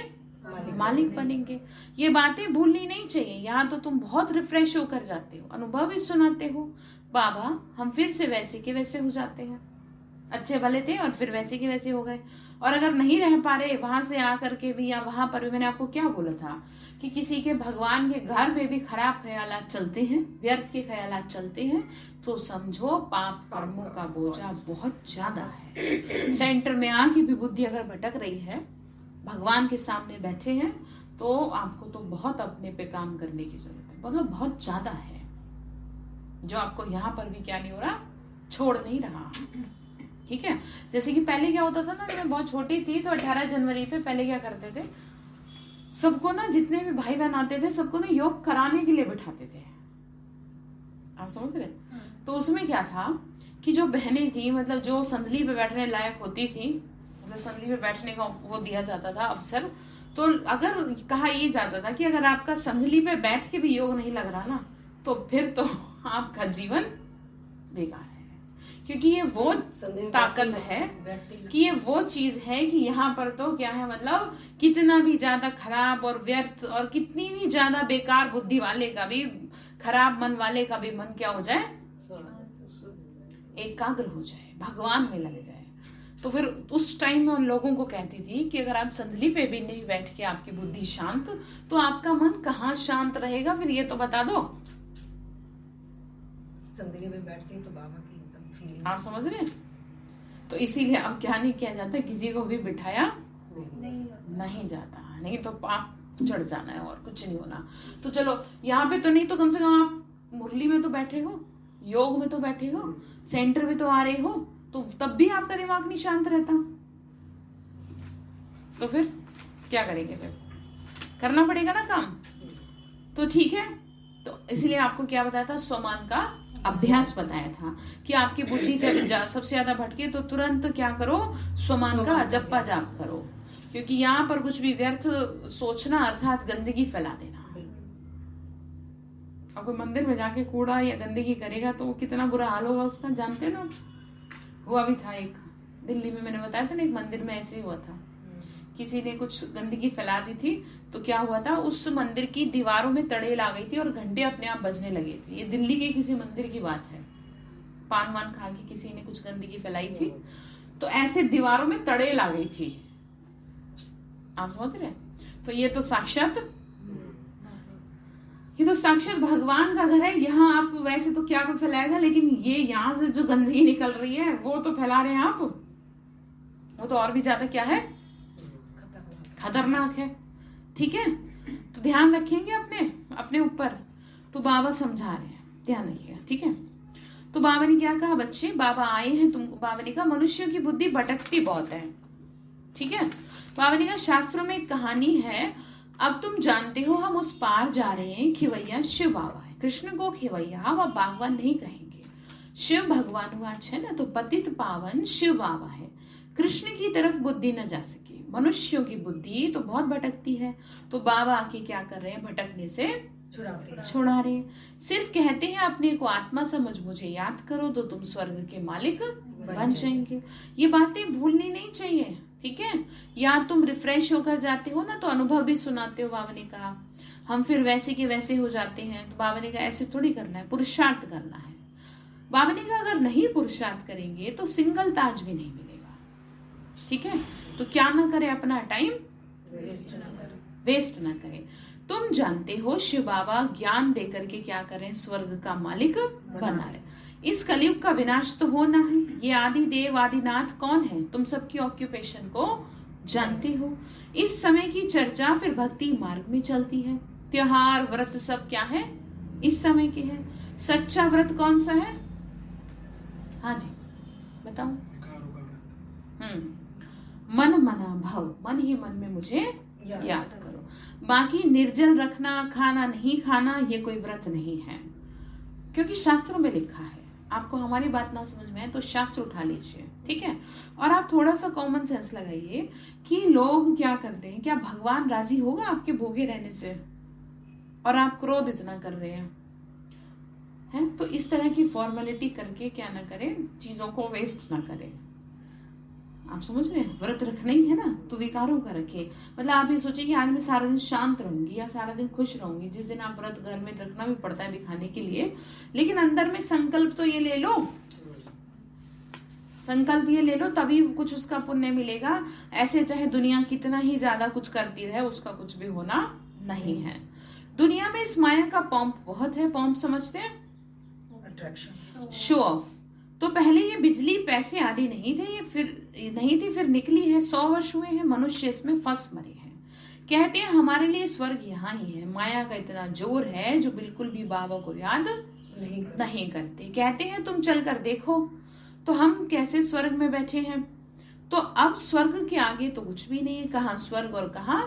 मालिक बनेंगे। ये बातें भूलनी नहीं चाहिए। यहाँ तो तुम बहुत रिफ्रेश होकर जाते हो, अनुभव भी सुनाते हो। बाबा, हम फिर से वैसे के वैसे हो जाते हैं। अच्छे भले थे और फिर वैसे के वैसे हो गए। और अगर नहीं रह पा रहे वहां से आकर के भी, या वहां पर भी, मैंने आपको क्या बोला था कि किसी के भगवान के घर में भी खराब ख्यालात चलते हैं, व्यर्थ के ख्यालात चलते हैं, तो समझो पाप कर्मों का बोझा बहुत ज्यादा है। सेंटर में आके भी बुद्धि अगर भटक रही है, भगवान के सामने बैठे हैं, तो आपको तो बहुत अपने पे काम करने की जरूरत है, मतलब बहुत ज्यादा है, जो आपको यहाँ पर भी क्या नहीं हो रहा, छोड़ नहीं रहा। ठीक है, जैसे कि पहले क्या होता था ना, मैं बहुत छोटी थी तो 18 जनवरी पे पहले क्या करते थे, सबको ना, जितने भी भाई बहन आते थे सबको ना योग कराने के लिए बिठाते थे। आप समझ रहे? तो उसमें क्या था कि जो बहनें थी, मतलब जो संदली पे बैठने लायक होती थी, मतलब संदली पे बैठने का वो दिया जाता था अवसर, तो अगर कहा ये जाता था कि अगर आपका संदली पे बैठ के भी योग नहीं लग रहा ना, तो फिर तो आपका जीवन बेकार है, क्योंकि ये वो ताकत है कि ये वो चीज है कि यहाँ पर तो क्या है, मतलब कितना भी ज्यादा खराब और व्यर्थ और कितनी भी ज्यादा बेकार बुद्धि वाले का भी, खराब मन वाले का भी मन क्या हो जाए, एकाग्र हो जाए, भगवान में लग जाए। तो फिर उस टाइम में उन लोगों को कहती थी कि अगर आप संदली पे भी नहीं बैठ के आपकी बुद्धि शांत, तो आपका मन कहाँ शांत रहेगा, फिर ये तो बता दो। संदली में बैठती तो बाबा की एकदम फीलिंग, आप समझ रहे हैं? तो इसीलिए अब क्या नहीं किया जाता, किसी को भी बिठाया नहीं जाता, नहीं तो पाप चढ़ जाना है और कुछ नहीं होना। तो चलो यहाँ पे तो नहीं, तो कम से कम आप मुरली में तो बैठे हो, योग में तो बैठे हो, सेंटर में तो आ रहे हो, तो तब भी आपका दिमाग नहीं शांत रहता, तो फिर क्या करेंगे, फिर करना पड़ेगा ना काम। तो ठीक है, तो इसलिए आपको क्या बताया था, स्वमान का अभ्यास बताया था कि आपकी बुद्धि जब सबसे ज्यादा भटके तो तुरंत क्या करो, स्वमान का जप्पा जाप करो, क्योंकि यहाँ पर कुछ भी व्यर्थ सोचना अर्थात गंदगी फैला देना। और कोई मंदिर में जाके कूड़ा या गंदगी करेगा तो कितना बुरा हाल होगा उसका, जानते हैं ना। हुआ भी था एक दिल्ली में, मैंने बताया था ना, एक मंदिर में ऐसे ही हुआ था, किसी ने कुछ गंदगी फैला दी थी, तो क्या हुआ था, उस मंदिर की दीवारों में तड़ेल आ गई थी और घंटे अपने आप बजने लगे थे। ये दिल्ली के किसी मंदिर की बात है, पान वान खा के किसी ने कुछ गंदगी फैलाई थी, तो ऐसे दीवारों में तड़ेल आ गई थी। आप समझ रहे? तो ये तो साक्षात भगवान का घर है। यहाँ आप वैसे तो क्या कुछ फैलाएगा, लेकिन ये यहाँ से जो गंदगी निकल रही है वो तो फैला रहे हैं आप, वो तो और भी ज्यादा क्या है, खतरनाक है। ठीक है, तो ध्यान रखेंगे अपने ऊपर। तो बाबा समझा रहे हैं, ध्यान रखिएगा। ठीक है, तो बाबा ने क्या कहा, बच्चे बाबा आए हैं तुमको, बाबा ने कहा मनुष्यों की बुद्धि भटकती बहुत है। ठीक है, बाबा ने कहा शास्त्रों में एक कहानी है, अब तुम जानते हो हम उस पार जा रहे हैं, खिवैया शिव बाबा है। कृष्ण को खिवैया व बागवान नहीं कहेंगे, शिव भगवान वाच है ना, तो पतित पावन शिव बाबा है। कृष्ण की तरफ बुद्धि न जा सके, मनुष्यों की बुद्धि तो बहुत भटकती है, तो बाबा आके क्या कर रहे हैं, भटकने से छुड़ा रहे हैं। सिर्फ कहते हैं अपने को आत्मा समझ, मुझे याद करो तो तुम स्वर्ग के मालिक बन जाएंगे। ये बातें भूलनी नहीं चाहिए। ठीक है, या तुम रिफ्रेश होकर जाते हो ना, तो अनुभव भी सुनाते हो। बाबा ने कहा हम फिर वैसे के वैसे हो जाते हैं, तो बाबा ने कहा ऐसे थोड़ी करना है, पुरुषार्थ करना है। बाबा ने कहा अगर नहीं पुरुषार्थ करेंगे तो सिंगल ताज भी नहीं मिलेगा। ठीक है, तो क्या ना करे, अपना टाइम वेस्ट ना करें। तुम जानते हो शिव बाबा ज्ञान देकर के क्या करें, स्वर्ग का मालिक बना रहे। इस कलयुग का विनाश तो होना है। ये आदि देव आदिनाथ कौन है, तुम सबकी ऑक्यूपेशन को जानते हो। इस समय की चर्चा फिर भक्ति मार्ग में चलती है। त्योहार व्रत सब क्या है, इस समय के है। सच्चा व्रत कौन सा है, हाँ जी बताओ। मन मना भव, मन ही मन में मुझे याद करो। बाकी निर्जल रखना, खाना नहीं खाना, ये कोई व्रत नहीं है, क्योंकि शास्त्रों में लिखा है। आपको हमारी बात ना समझ में है तो शास्त्र उठा लीजिए। ठीक है, और आप थोड़ा सा कॉमन सेंस लगाइए कि लोग क्या करते हैं, क्या भगवान राजी होगा आपके भूखे रहने से, और आप क्रोध इतना कर रहे हैं, हैं? तो इस तरह की फॉर्मेलिटी करके क्या ना करें, चीजों को वेस्ट ना करें। आप समझ रहे हैं, व्रत रखना ही है ना, तो विकारों का रखे। मतलब आप ये सोचिए कि आज मैं सारा दिन शांत रहूंगी या सारा दिन खुश रहूंगी। जिस दिन आप व्रत घर में रखना भी पड़ता है दिखाने के लिए, लेकिन अंदर में संकल्प तो ये ले लो, संकल्प ये ले लो, तभी कुछ उसका पुण्य मिलेगा। ऐसे चाहे दुनिया कितना ही ज्यादा कुछ करती रहे, उसका कुछ भी होना नहीं है। दुनिया में इस माया का पॉम्प बहुत है। पॉम्प समझते हैं, अट्रैक्शन, शो ऑफ। तो पहले ये बिजली पैसे आदि नहीं थे, ये फिर नहीं थी, फिर निकली है। 100 वर्ष हुए हैं, मनुष्य इसमें फंस मरे हैं। कहते हैं हमारे लिए स्वर्ग यहाँ ही है। माया का इतना जोर है जो बिल्कुल भी बाबा को याद नहीं करते। कहते हैं तुम चल कर देखो, तो हम कैसे स्वर्ग में बैठे हैं। तो अब स्वर्ग के आगे तो कुछ भी नहीं है, कहाँ स्वर्ग और कहाँ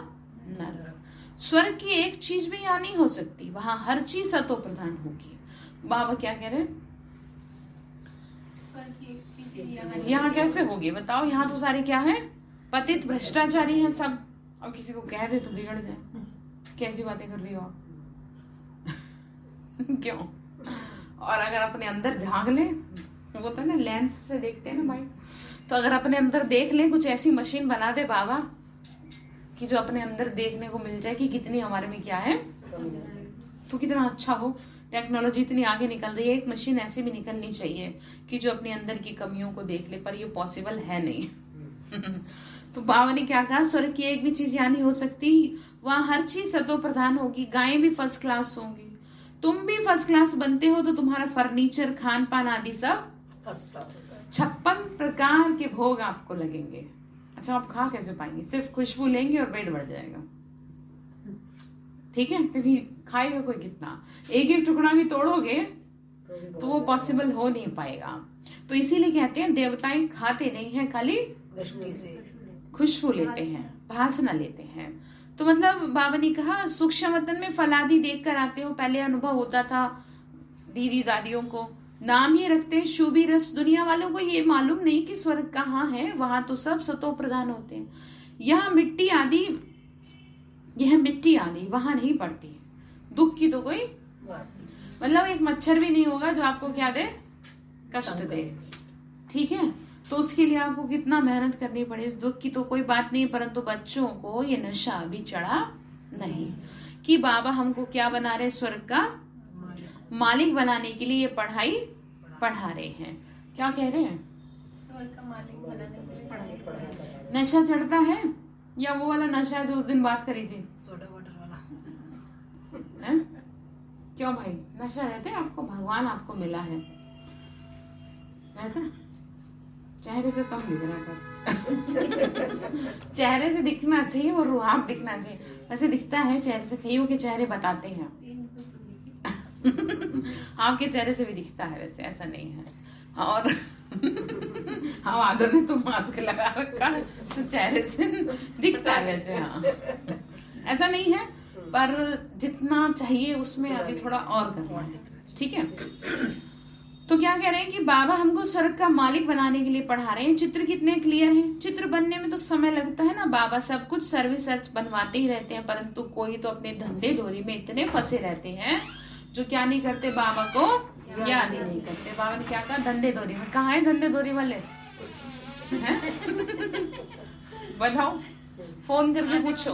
नरक। स्वर्ग की एक चीज भी यहाँ नहीं हो सकती, वहां हर चीज सतो प्रधान होगी। बाबा क्या कह रहे हैं, स्वर्ग की एक भी चीज यहाँ नहीं। यहाँ कैसे होगी बताओ। यहाँ तो सारे क्या है, पतित भ्रष्टाचारी हैं सब। और किसी को कह दे तो बिगड़ जाए, कैसी बातें कर रही हो आप। क्यों। और अगर अपने अंदर झांक ले, वो तो ना लेंस से देखते हैं ना भाई, तो अगर अपने अंदर देख ले, कुछ ऐसी मशीन बना दे बाबा कि जो अपने अंदर देखने को मिल जाए कि कितनी हमारे में क्या है, तो कितना अच्छा हो। टेक्नोलॉजी इतनी आगे निकल रही है, एक मशीन ऐसी भी निकलनी चाहिए कि जो अपने अंदर की कमियों को देख ले, पर ये पॉसिबल है नहीं। तो बाबा ने क्या कहा, स्वर्ग की एक भी चीज यहाँ नहीं हो सकती, वहां हर चीज सतो प्रधान होगी। गायें भी फर्स्ट क्लास होंगी, तुम भी फर्स्ट क्लास बनते हो, तो तुम्हारा फर्नीचर, खान पान आदि सब फर्स्ट क्लास होता है। 56 प्रकार के भोग आपको लगेंगे। अच्छा, आप खा कैसे पाएंगे, सिर्फ खुशबू लेंगे और पेट बढ़ जाएगा, ठीक है, क्योंकि खाएगा कोई कितना, एक एक टुकड़ा भी तोड़ोगे तो वो पॉसिबल हो नहीं पाएगा। तो इसीलिए कहते हैं देवताएं खाते नहीं हैं, खाली दृष्टि से खुशबू लेते हैं, भासना लेते हैं। तो मतलब बाबा ने कहा सूक्ष्म वतन में फलादि देख कर आते हो। पहले अनुभव होता था दीदी दादियों को, नाम ही रखते हैं शुभी रस। दुनिया वालों को ये मालूम नहीं कि स्वर्ग कहाँ है, वहां तो सब सतो प्रधान होते हैं। यहाँ मिट्टी आदि, यह मिट्टी आदि वहां नहीं पड़ती। दुख की तो कोई मतलब एक मच्छर भी नहीं होगा जो आपको क्या दे, कष्ट दे, ठीक है। तो उसके लिए आपको कितना मेहनत करनी पड़े, इस दुख की तो कोई बात नहीं। परंतु बच्चों को ये नशा अभी चढ़ा नहीं कि बाबा हमको क्या बना रहे, स्वर्ग का मालिक बनाने के लिए ये पढ़ाई पढ़ा रहे हैं। क्या कह रहे हैं, स्वर्ग का मालिक बनाने के लिए पढ़ाई। नशा चढ़ता है या वो वाला नशा है जो उस दिन बात करी थी, सोडा वाटर वाला है? क्यों भाई, नशा रहता है आपको, भगवान आपको मिला है, रहता? चेहरे से कम दिख रहा कर। चेहरे से दिखना चाहिए, वो रुहाब दिखना चाहिए। वैसे दिखता है चेहरे से, कईयों के चेहरे बताते हैं। आपके चेहरे से भी दिखता है, वैसे ऐसा नहीं है। और हाँ, आदत है तो मास्क लगा रखा है तो चेहरे से दिखता है वैसे, हाँ ऐसा नहीं है, पर जितना चाहिए उसमें अभी थोड़ा और करना है, ठीक है। तो क्या कह रहे हैं कि बाबा हमको स्वर्ग का मालिक बनाने के लिए पढ़ा रहे हैं। चित्र कितने क्लियर हैं, चित्र बनने में तो समय लगता है ना, बाबा सब कुछ सर्विस सर्च बनवाते ही रहते हैं, परंतु कोई तो अपने धंधे धोरी में इतने फंसे रहते हैं जो क्या नहीं करते, बाबा को याद ही नहीं करते। बाबा ने क्या कहा, धंधे धोरी में। कहाँ है धंधे धोरी वाले हैं? बताओ, फोन करके पूछो।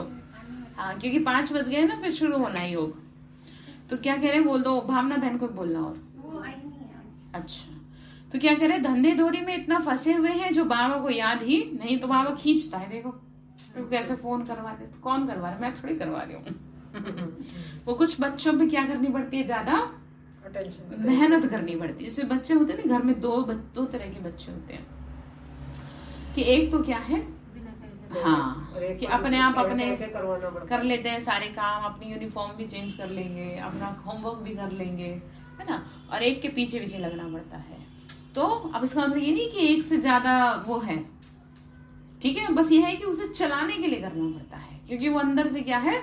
हाँ, क्योंकि 5 बज गए ना, फिर शुरू होना है योग। तो क्या कह रहे हैं, बोल दो, भावना बहन को बोलना। और वो आई नहीं है आज। अच्छा, तो क्या कह रहे हैं, धंधे धोरी में इतना फंसे हुए हैं जो बाबा को याद ही नहीं। तो बाबा खींचता है, देखो तो कैसे फोन करवा रहे, तो कौन करवा रहा है, मैं थोड़ी करवा रही हूँ। वो कुछ बच्चों पे क्या करनी पड़ती है, ज्यादा मेहनत करनी पड़ती है। जैसे बच्चे होते हैं ना घर में, दो तरह के बच्चे होते हैं कि एक तो क्या है, हाँ, कि अपने आप अपने कर लेते हैं सारे काम, अपनी यूनिफॉर्म भी चेंज कर लेंगे, अपना होमवर्क भी कर लेंगे, है ना। और एक के पीछे पीछे लगना पड़ता है। तो अब इसका मतलब ये नहीं कि एक से ज्यादा वो है, ठीक है, बस ये है कि उसे चलाने के लिए करना पड़ता है, क्योंकि वो अंदर से क्या है,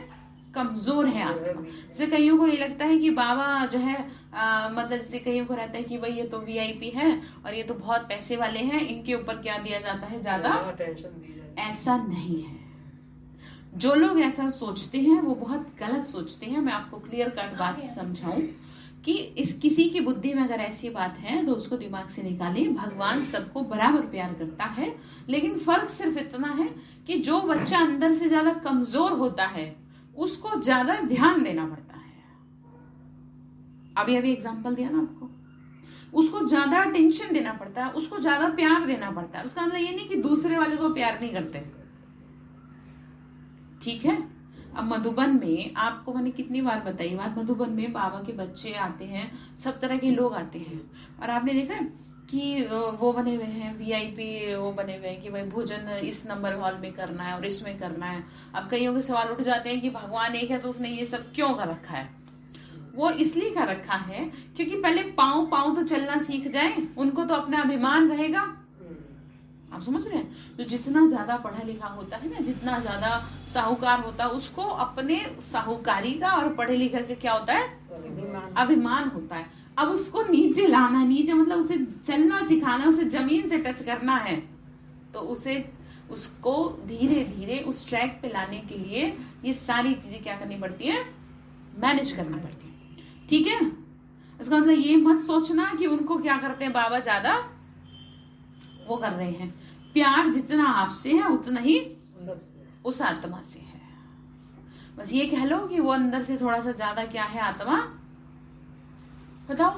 कमजोर है आत्मा। जैसे कईयों को ये लगता है कि बाबा जो है मतलब जैसे कईयों को रहता है कि भाई ये तो वीआईपी है और ये तो बहुत पैसे वाले हैं, इनके ऊपर क्या दिया जाता है, ज्यादा अटेंशन दी जाती है। ऐसा नहीं है। जो लोग ऐसा सोचते हैं वो बहुत गलत सोचते हैं। मैं आपको क्लियर कट बात समझाऊं कि इस किसी की बुद्धि में अगर ऐसी बात है तो उसको दिमाग से निकालिए। भगवान सबको बराबर प्यार करता है, लेकिन फर्क सिर्फ इतना है कि जो बच्चा अंदर से ज्यादा कमजोर होता है उसको ज्यादा ध्यान देना पड़ता है। अभी एग्जांपल दिया ना आपको, उसको ज्यादा अटेंशन देना पड़ता है, उसको ज्यादा प्यार देना पड़ता है। उसका मतलब ये नहीं कि दूसरे वाले को प्यार नहीं करते, ठीक है। अब मधुबन में आपको मैंने कितनी बार बताई बात, मधुबन में बाबा के बच्चे आते हैं, सब तरह के लोग आते हैं, और आपने देखा है कि वो बने हुए हैं वीआईपी, वो बने हुए हैं कि भाई भोजन इस नंबर हॉल में करना है और इसमें करना है। अब कईयों के सवाल उठ जाते हैं कि भगवान एक है तो उसने ये सब क्यों कर रखा है। वो इसलिए कर रखा है क्योंकि पहले पाँव पाँव तो चलना सीख जाए, उनको तो अपना अभिमान रहेगा। आप समझ रहे हैं? जो जितना ज्यादा पढ़ा लिखा होता है ना, जितना ज्यादा साहूकार होता है, उसको अपने साहूकारी का और पढ़े लिखे का क्या होता है, अभिमान होता है। अब उसको नीचे लाना, नीचे मतलब उसे चलना सिखाना, उसे जमीन से टच करना है, तो उसको धीरे धीरे उस ट्रैक पे लाने के लिए ये सारी चीजें क्या करनी पड़ती है, मैनेज करनी पड़ती है। ठीक है, इसका मतलब ये मत सोचना कि उनको क्या करते हैं बाबा ज्यादा वो कर रहे हैं। प्यार जितना आपसे है उतना ही उस आत्मा से है। बस ये कह लो कि वो अंदर से थोड़ा सा ज्यादा क्या है, आत्मा बताओ,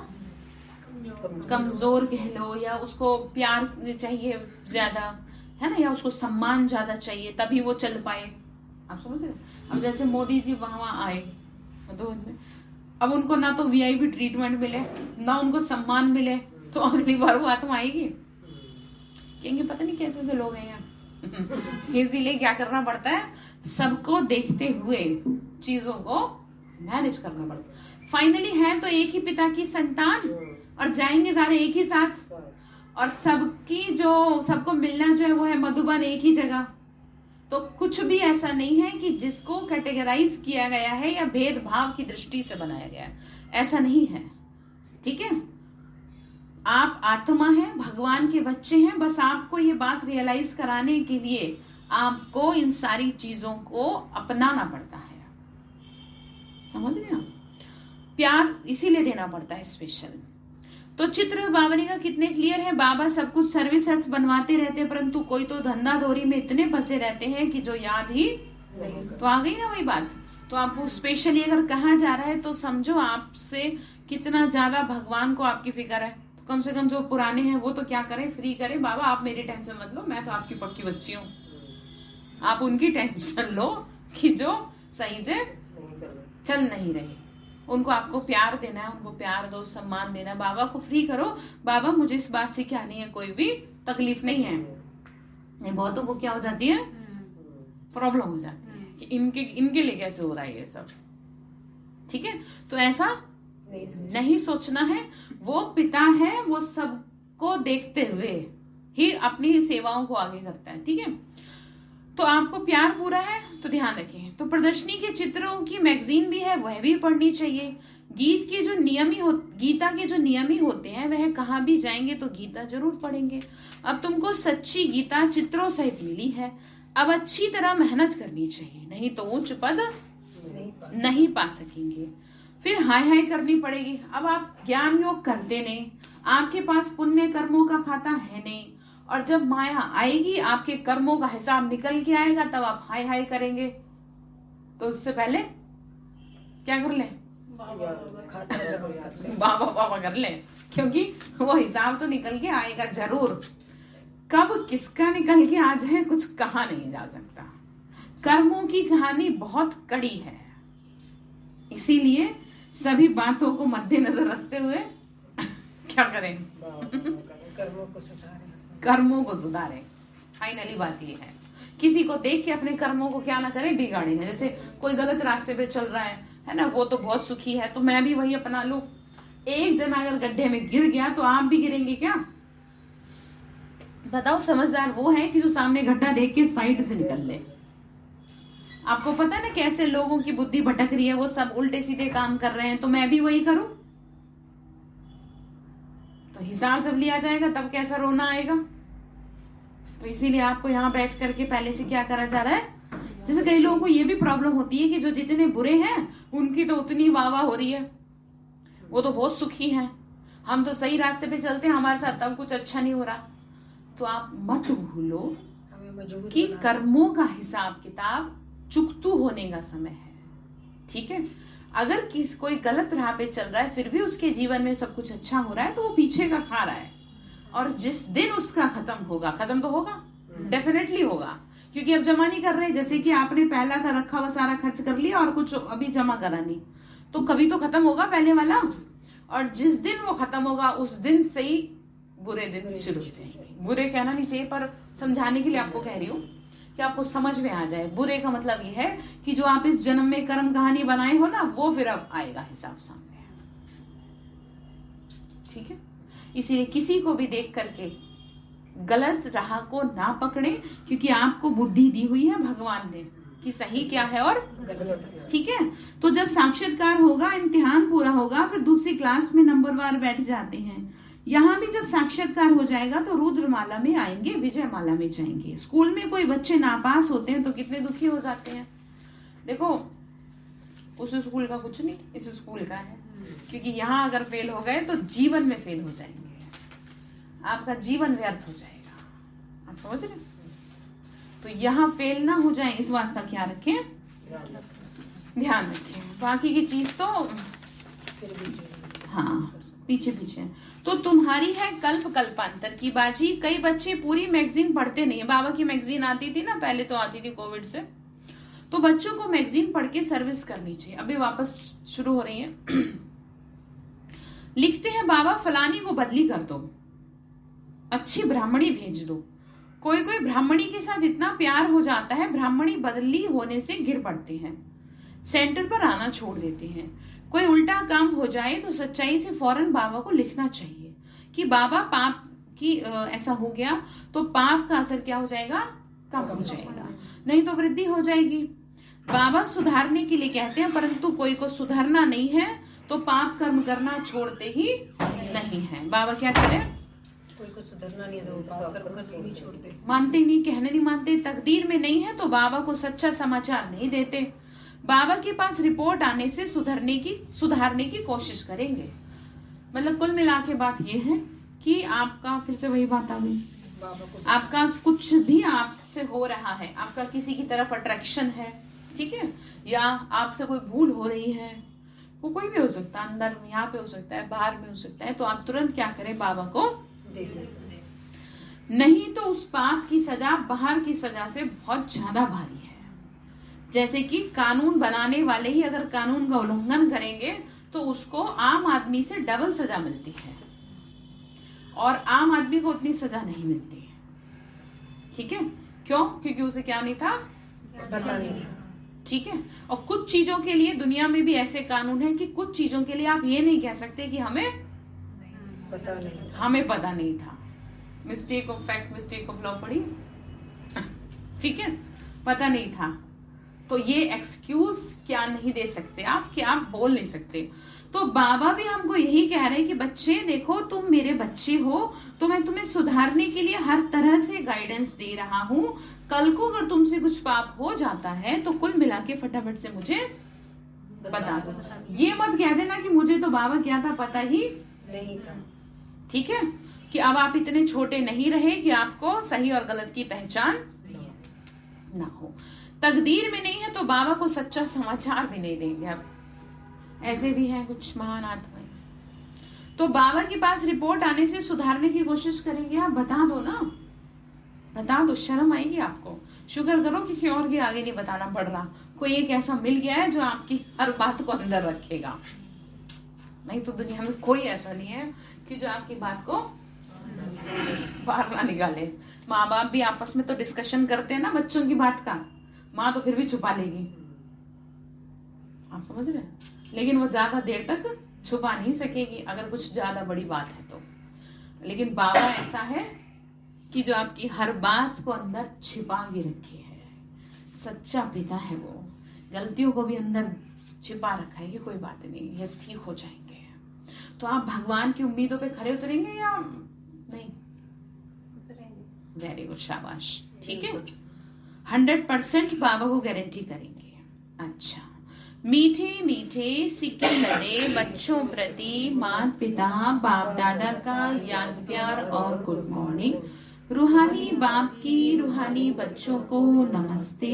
कमजोर कह लो, या उसको प्यार चाहिए ज्यादा है ना, या उसको सम्मान ज्यादा चाहिए तभी वो चल पाए। आप समझ रहे? अब जैसे मोदी जी वहां आए तो अब उनको ना तो वीआईपी ट्रीटमेंट मिले, ना उनको सम्मान मिले, तो अगली बार वो आत्मा आएगी, कहेंगे पता नहीं कैसे से लोग हैं यहाँ। इसीलिए क्या करना पड़ता है, सबको देखते हुए चीजों को मैनेज करना पड़ता है। फाइनली है तो एक ही पिता की संतान और जाएंगे सारे एक ही साथ, और सबको मिलना जो है वो है मधुबन, एक ही जगह। तो कुछ भी ऐसा नहीं है कि जिसको कैटेगराइज किया गया है या भेदभाव की दृष्टि से बनाया गया है, ऐसा नहीं है। ठीक है, आप आत्मा हैं, भगवान के बच्चे हैं। बस आपको ये बात रियलाइज कराने के लिए आपको इन सारी चीजों को अपनाना पड़ता है। समझ रहे आप? प्यार इसीलिए देना पड़ता है स्पेशल। तो चित्र बाबा ने कहा कितने क्लियर है, बाबा सब कुछ सर्विस अर्थ बनवाते रहते हैं, परंतु कोई तो धंधा धोरी में इतने फंसे रहते हैं कि जो याद ही तो आ गई ना वही बात। तो आपको स्पेशली अगर कहा जा रहा है तो समझो आपसे कितना ज्यादा भगवान को आपकी फिक्र है। तो कम से कम जो पुराने हैं वो तो क्या करें, फ्री करें, बाबा आप मेरी टेंशन मत लो, मैं तो आपकी पक्की बच्ची हूँ, आप उनकी टेंशन लो कि जो सही से चल नहीं रहे। उनको आपको प्यार देना है, उनको प्यार दो, सम्मान देना है। बाबा को फ्री करो, बाबा मुझे इस बात से क्या नहीं है, कोई भी तकलीफ नहीं है। ये बहुतों को क्या हो जाती है, प्रॉब्लम हो जाती है कि इनके लिए कैसे हो रहा है ये सब। ठीक है, तो ऐसा नहीं सोचना है। वो पिता है, वो सबको देखते हुए ही अपनी सेवाओं को आगे करता है। ठीक है, तो आपको प्यार पूरा है तो ध्यान रखें। तो प्रदर्शनी के चित्रों की मैगजीन भी है, वह भी पढ़नी चाहिए। गीता के जो नियमी होते हैं वह कहाँ भी जाएंगे तो गीता जरूर पढ़ेंगे। अब तुमको सच्ची गीता चित्रों सहित मिली है, अब अच्छी तरह मेहनत करनी चाहिए, नहीं तो उच्च पद नहीं पा सकेंगे। फिर हाय हाय करनी पड़ेगी। अब आप ज्ञान योग करते नहीं, आपके पास पुण्य कर्मों का खाता है नहीं, और जब माया आएगी आपके कर्मों का हिसाब निकल के आएगा, तब आप हाय हाय करेंगे। तो उससे पहले क्या कर लें, बाबा बाबा कर लें, क्योंकि वो हिसाब तो निकल के आएगा जरूर। कब किसका निकल के आ जाए कुछ कहा नहीं जा सकता। कर्मों की कहानी बहुत कड़ी है, इसीलिए सभी बातों को मद्देनजर रखते हुए क्या करें, कर्मों को सुधारें। फाइनली बात ये है, किसी को देख के अपने कर्मों को क्या ना करें, बिगाड़े ना। जैसे कोई गलत रास्ते पे चल रहा है ना, वो तो बहुत सुखी है तो मैं भी वही अपना लूं। एक जना अगर गड्ढे में गिर गया तो आप भी गिरेंगे क्या? बताओ, समझदार वो है कि जो सामने गड्ढा देख के साइड से निकल ले। आपको पता है ना कैसे लोगों की बुद्धि भटक रही है, वो सब उल्टे सीधे काम कर रहे हैं, तो मैं भी वही करूं? तो हिसाब जब लिया जाएगा तब कैसा रोना आएगा। तो इसीलिए आपको यहाँ बैठ करके पहले से क्या करा जा रहा है। जैसे कई लोगों को ये भी प्रॉब्लम होती है कि जो जितने बुरे हैं उनकी तो उतनी वाह हो रही है, वो तो बहुत सुखी हैं, हम तो सही रास्ते पे चलते हैं, हमारे साथ तब कुछ अच्छा नहीं हो रहा। तो आप मत भूलो कि कर्मों का हिसाब किताब चुकतू होने का समय है। ठीक है, अगर कोई गलत राह पे चल रहा है फिर भी उसके जीवन में सब कुछ अच्छा हो रहा है, तो वो पीछे का खा रहा है, और जिस दिन उसका खत्म तो होगा, डेफिनेटली होगा, क्योंकि अब जमा नहीं कर रहे। जैसे कि आपने पहला का रखा हुआ सारा खर्च कर लिया और कुछ अभी जमा करा नहीं, तो कभी तो खत्म होगा पहले वाला, और जिस दिन वो खत्म होगा उस दिन से ही बुरे दिन शुरू हो जाएंगे। बुरे कहना नहीं चाहिए, पर समझाने के लिए आपको कह रही हूँ कि आपको समझ में आ जाए। बुरे का मतलब ये है कि जो आप इस जन्म में कर्म कहानी बनाए हो ना, वो फिर अब आएगा हिसाब सामने। ठीक है, इसीलिए किसी को भी देख करके गलत राह को ना पकड़े, क्योंकि आपको बुद्धि दी हुई है भगवान ने कि सही क्या है और गलत। ठीक है। तो जब साक्षात्कार होगा, इम्तिहान पूरा होगा, फिर दूसरी क्लास में नंबरवार बैठ जाते हैं। यहाँ भी जब साक्षात्कार हो जाएगा तो रुद्रमाला में आएंगे, विजयमाला में जाएंगे। स्कूल में कोई बच्चे नापास होते हैं तो कितने दुखी हो जाते हैं। देखो, उस स्कूल का कुछ नहीं, इस स्कूल का है, क्योंकि यहाँ अगर फेल हो गए तो जीवन में फेल हो जाएंगे, आपका जीवन व्यर्थ हो जाएगा। आप समझ रहे हैं? तो यहाँ फेल ना हो जाए, इस बात का क्या रखें, ध्यान रखें। बाकी की चीज तो हाँ पीछे पीछे। तो तुम्हारी है कल्प कल्पांतर की बाजी। कई बच्चे पूरी मैगजीन पढ़ते नहीं है। बाबा की मैगजीन आती थी ना, पहले तो आती थी कोविड से, तो बच्चों को मैगजीन पढ़ के सर्विस करनी चाहिए। अभी वापस शुरू हो रही है। लिखते हैं बाबा, फलानी को बदली कर दो, अच्छी ब्राह्मणी भेज दो। कोई कोई ब्राह्मणी के साथ इतना प्यार हो जाता है, ब्राह्मणी बदली होने से गिर पड़ते हैं, सेंटर पर आना छोड़ देते हैं। कोई उल्टा काम हो जाए तो सच्चाई से फौरन बाबा को लिखना चाहिए कि बाबा पाप की ऐसा हो गया तो पाप का असर क्या हो जाएगा, कम हो जाएगा, नहीं तो वृद्धि हो जाएगी। बाबा सुधारने के लिए कहते हैं, परंतु कोई को सुधरना नहीं है तो पाप कर्म करना छोड़ते ही नहीं है। बाबा क्या करें, कोई को सुधरना नहीं, तो पाप कर्म करना नहीं छोड़ते, मानते नहीं, कहने नहीं मानते। तकदीर में नहीं है तो बाबा को सच्चा समाचार नहीं देते। बाबा के पास रिपोर्ट आने से सुधारने की कोशिश करेंगे। मतलब कुल मिला के बात यह है कि आपका, फिर से वही बात आ गई, आपका कुछ भी आपसे हो रहा है, आपका किसी की तरफ अट्रैक्शन है, ठीक है, या आपसे कोई भूल हो रही है, वो कोई भी हो सकता है, अंदर यहाँ पे हो सकता है, बाहर में हो सकता है, तो आप तुरंत क्या करें, बाबा को नहीं तो उस पाप की सजा बाहर की सजा से बहुत ज्यादा भारी है। जैसे कि कानून बनाने वाले ही अगर कानून का उल्लंघन करेंगे तो उसको आम आदमी से डबल सजा मिलती है, और आम आदमी को उतनी सजा नहीं मिलती है। ठीक है, क्यों? क्योंकि उसे क्या नहीं था, पता नहीं था। ठीक है। और कुछ चीजों के लिए दुनिया में भी ऐसे कानून है कि कुछ चीजों के लिए आप ये नहीं कह सकते कि हमें पता नहीं था। Mistake of fact, mistake of law पढ़ी, ठीक है, पता नहीं था, तो ये एक्सक्यूज क्या नहीं दे सकते आप, क्या आप बोल नहीं सकते। तो बाबा भी हमको यही कह रहे हैं कि बच्चे देखो, तुम मेरे बच्चे हो, तो मैं तुम्हें सुधारने के लिए हर तरह से गाइडेंस दे रहा हूँ। कल को अगर तुमसे कुछ पाप हो जाता है तो कुल मिला के फटाफट से मुझे बता दो। ये मत कह देना कि मुझे तो बाबा क्या था, पता ही नहीं था। ठीक है, कि अब आप इतने छोटे नहीं रहे कि आपको सही और गलत की पहचान ना हो। तकदीर में नहीं है तो बाबा को सच्चा समाचार भी नहीं देंगे। अब ऐसे भी हैं कुछ महान आत्माएं, तो बाबा के पास रिपोर्ट आने से सुधारने की कोशिश करेंगे। आप बता दो ना, बता दो, शर्म आएगी आपको। शुक्र करो किसी और के आगे नहीं बताना पड़ रहा, कोई एक ऐसा मिल गया है जो आपकी हर बात को अंदर रखेगा। नहीं तो दुनिया में कोई ऐसा नहीं है कि जो आपकी बात को बाहर ना निकाले। माँ बाप भी आपस में तो डिस्कशन करते हैं ना बच्चों की बात का, माँ तो फिर भी छुपा लेगी, आप समझ रहे हैं, लेकिन वो ज्यादा देर तक छुपा नहीं सकेगी अगर कुछ ज्यादा बड़ी बात है तो। लेकिन बाबा ऐसा है कि जो आपकी हर बात को अंदर छिपा के रखे है, सच्चा पिता है वो। गलतियों को भी अंदर छिपा रखा है कि कोई बात नहीं, ये ठीक हो जाएंगे। तो आप भगवान की उम्मीदों पे खरे उतरेंगे या नहीं? वेरी गुड, शाबाश, ठीक है, 100% बाबा को गारंटी करेंगे। अच्छा, मीठे मीठे सिक्के लदे बच्चों प्रति माता पिता बाप दादा का याद प्यार और गुड मॉर्निंग। रूहानी बाप की रूहानी बच्चों को नमस्ते।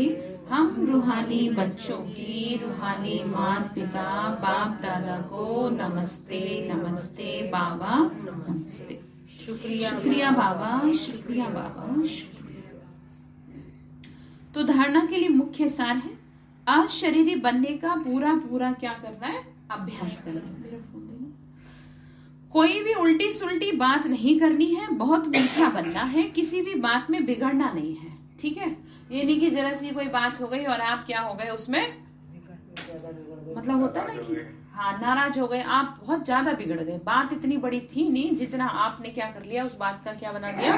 हम रूहानी बच्चों की रूहानी माता पिता बाप दादा को नमस्ते। नमस्ते बाबा, नमस्ते, शुक्रिया बाबा, शुक्रिया बाबा, शुक्रिया। तो धारणा के लिए मुख्य सार है, आज शरीरी बनने का पूरा क्या करना है, अभ्यास करना है। मेरा फोन देना। कोई भी उल्टी सुल्टी बात नहीं करनी है, बहुत मीठा बनना है, किसी भी बात में बिगड़ना नहीं है, ठीक है। ये नहीं कि जरा सी कोई बात हो गई और आप क्या हो गए उसमें, मतलब होता है ना कि हाँ नाराज हो गए, आप बहुत ज्यादा बिगड़ गए। बात इतनी बड़ी थी नहीं, जितना आपने क्या कर लिया उस बात का क्या बना दिया।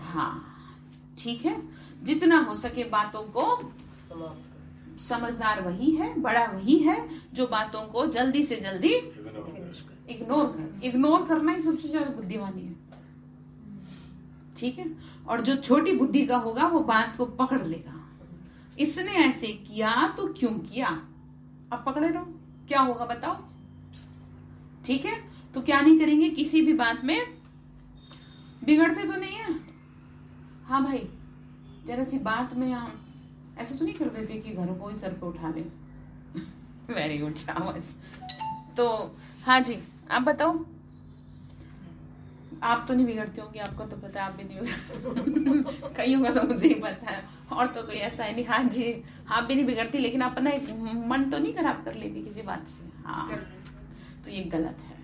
हाँ ठीक है, जितना हो सके बातों को, समझदार वही है, बड़ा वही है जो बातों को जल्दी से जल्दी इग्नोर करना ही सबसे ज्यादा बुद्धिमानी है, ठीक है। और जो छोटी बुद्धि का होगा वो बात को पकड़ लेगा, इसने ऐसे किया तो क्यों किया, अब पकड़े रहो, क्या होगा बताओ, ठीक है। तो क्या नहीं करेंगे, किसी भी बात में बिगड़ते तो नहीं है। हाँ भाई, जरा सी बात में हम ऐसा तो नहीं कर देते कि घरों को ही सर पे उठा ले। वेरी गुड, शाबाश। तो हाँ जी, आप बताओ। आप तो नहीं बिगड़ते होंगे, आपको तो पता है, आप भी नहीं कहीं होगा तो मुझे ही पता है, और तो कोई ऐसा है नहीं। हाँ जी, आप भी नहीं बिगड़ती, लेकिन अपना एक मन तो नहीं खराब कर लेती किसी बात से। हाँ, तो ये गलत है।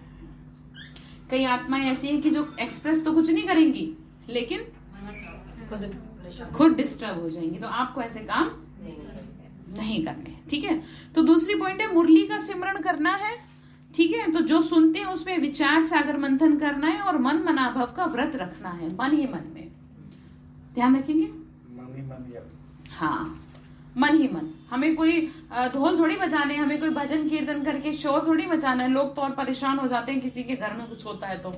कई आत्माएं ऐसी हैं कि जो एक्सप्रेस तो कुछ नहीं करेंगी, लेकिन खुद डिस्टर्ब हो जाएंगी। तो आपको ऐसे काम नहीं करने, ठीक है। तो दूसरी पॉइंट है, मुरली का सिमरण करना है, ठीक है। तो जो सुनते हैं उसमें विचार सागर मंथन करना है, और मन मनाभव का व्रत रखना है, मन ही मन में ध्यान रखेंगे। हाँ, मन ही मन। हमें कोई ढोल थोड़ी बजाने, हमें कोई भजन कीर्तन करके शोर थोड़ी मचाना है। लोग तो और परेशान हो जाते हैं किसी के घर में कुछ होता है तो,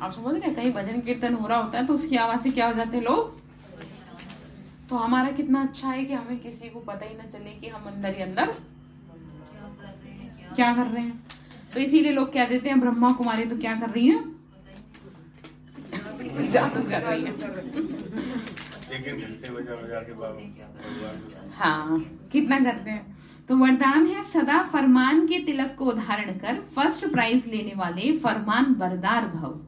आप समझ रहे हैं, कहीं भजन कीर्तन हो रहा होता है तो उसकी आवाज से क्या हो जाते हैं लोग। तो हमारा कितना अच्छा है कि हमें किसी को पता ही ना चले कि हम अंदर ही अंदर क्या कर रहे हैं। तो इसीलिए लोग क्या देते हैं, ब्रह्मा कुमारी तो क्या कर रही है, जादू कर रही है। हाँ, कितना करते हैं। तो वरदान है, सदा फरमान के तिलक को धारण कर फर्स्ट प्राइज लेने वाले फरमान बरदार भव।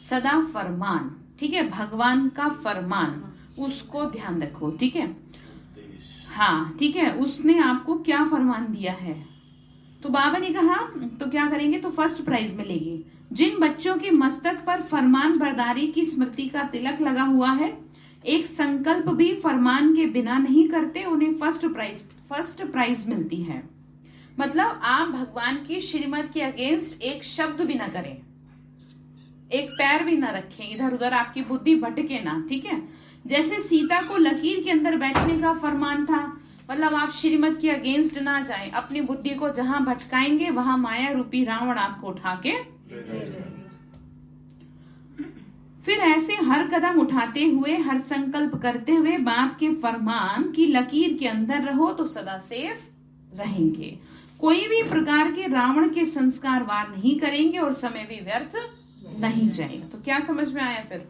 सदा फरमान, ठीक है, भगवान का फरमान, उसको ध्यान रखो, ठीक है। हाँ ठीक है, उसने आपको क्या फरमान दिया है। तो बाबा ने कहा तो क्या करेंगे, तो फर्स्ट प्राइज मिलेगी। जिन बच्चों के मस्तक पर फरमान बरदारी की स्मृति का तिलक लगा हुआ है, एक संकल्प भी फरमान के बिना नहीं करते, उन्हें फर्स्ट प्राइज मिलती है। मतलब आप भगवान की श्रीमत के अगेंस्ट एक शब्द भी ना करें, एक पैर भी ना रखें, इधर उधर आपकी बुद्धि भटके ना, ठीक है। जैसे सीता को लकीर के अंदर बैठने का फरमान था, मतलब आप श्रीमत के अगेंस्ट ना जाएं, अपनी बुद्धि को जहां भटकाएंगे वहां माया रूपी रावण आपको उठा के फिर ऐसे हर कदम उठाते हुए, हर संकल्प करते हुए बाप के फरमान की लकीर के अंदर रहो तो सदा सेफ रहेंगे। कोई भी प्रकार के रावण के संस्कार वार नहीं करेंगे और समय भी व्यर्थ नहीं जाएगा। तो क्या समझ में आया फिर,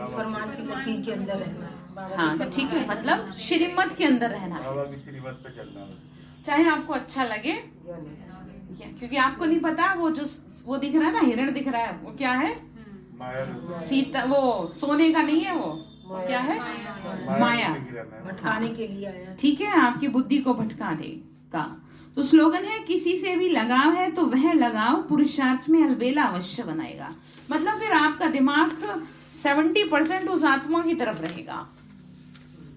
फरमान की लकीर के अंदर रहना है। हाँ ठीक है, मतलब श्रीमत के अंदर रहना है, चाहे आपको अच्छा लगे, क्योंकि आपको नहीं पता वो दिख रहा है ना, हिरण दिख रहा है, वो क्या है, सीता, वो सोने का नहीं है, वो क्या है, माया, भटकाने के लिए आया, ठीक है, आपकी बुद्धि को भटका देगा। तो स्लोगन है, किसी से भी लगाव है तो वह लगाव पुरुषार्थ में अलबेला अवश्य बनाएगा। मतलब फिर आपका दिमाग 70% उस आत्मा की तरफ रहेगा,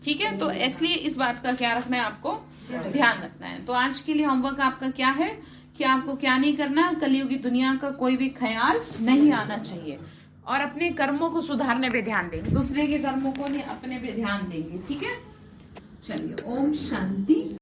ठीक है। तो इसलिए इस बात का क्या रखना है, आपको ध्यान रखना है। तो आज के लिए होमवर्क आपका क्या है कि आपको क्या नहीं करना, कलयुगी दुनिया का कोई भी ख्याल नहीं आना चाहिए, और अपने कर्मों को सुधारने पे ध्यान देंगे, दूसरे के कर्मों को नहीं, अपने पे ध्यान देंगे, ठीक है। चलिए, ओम शांति।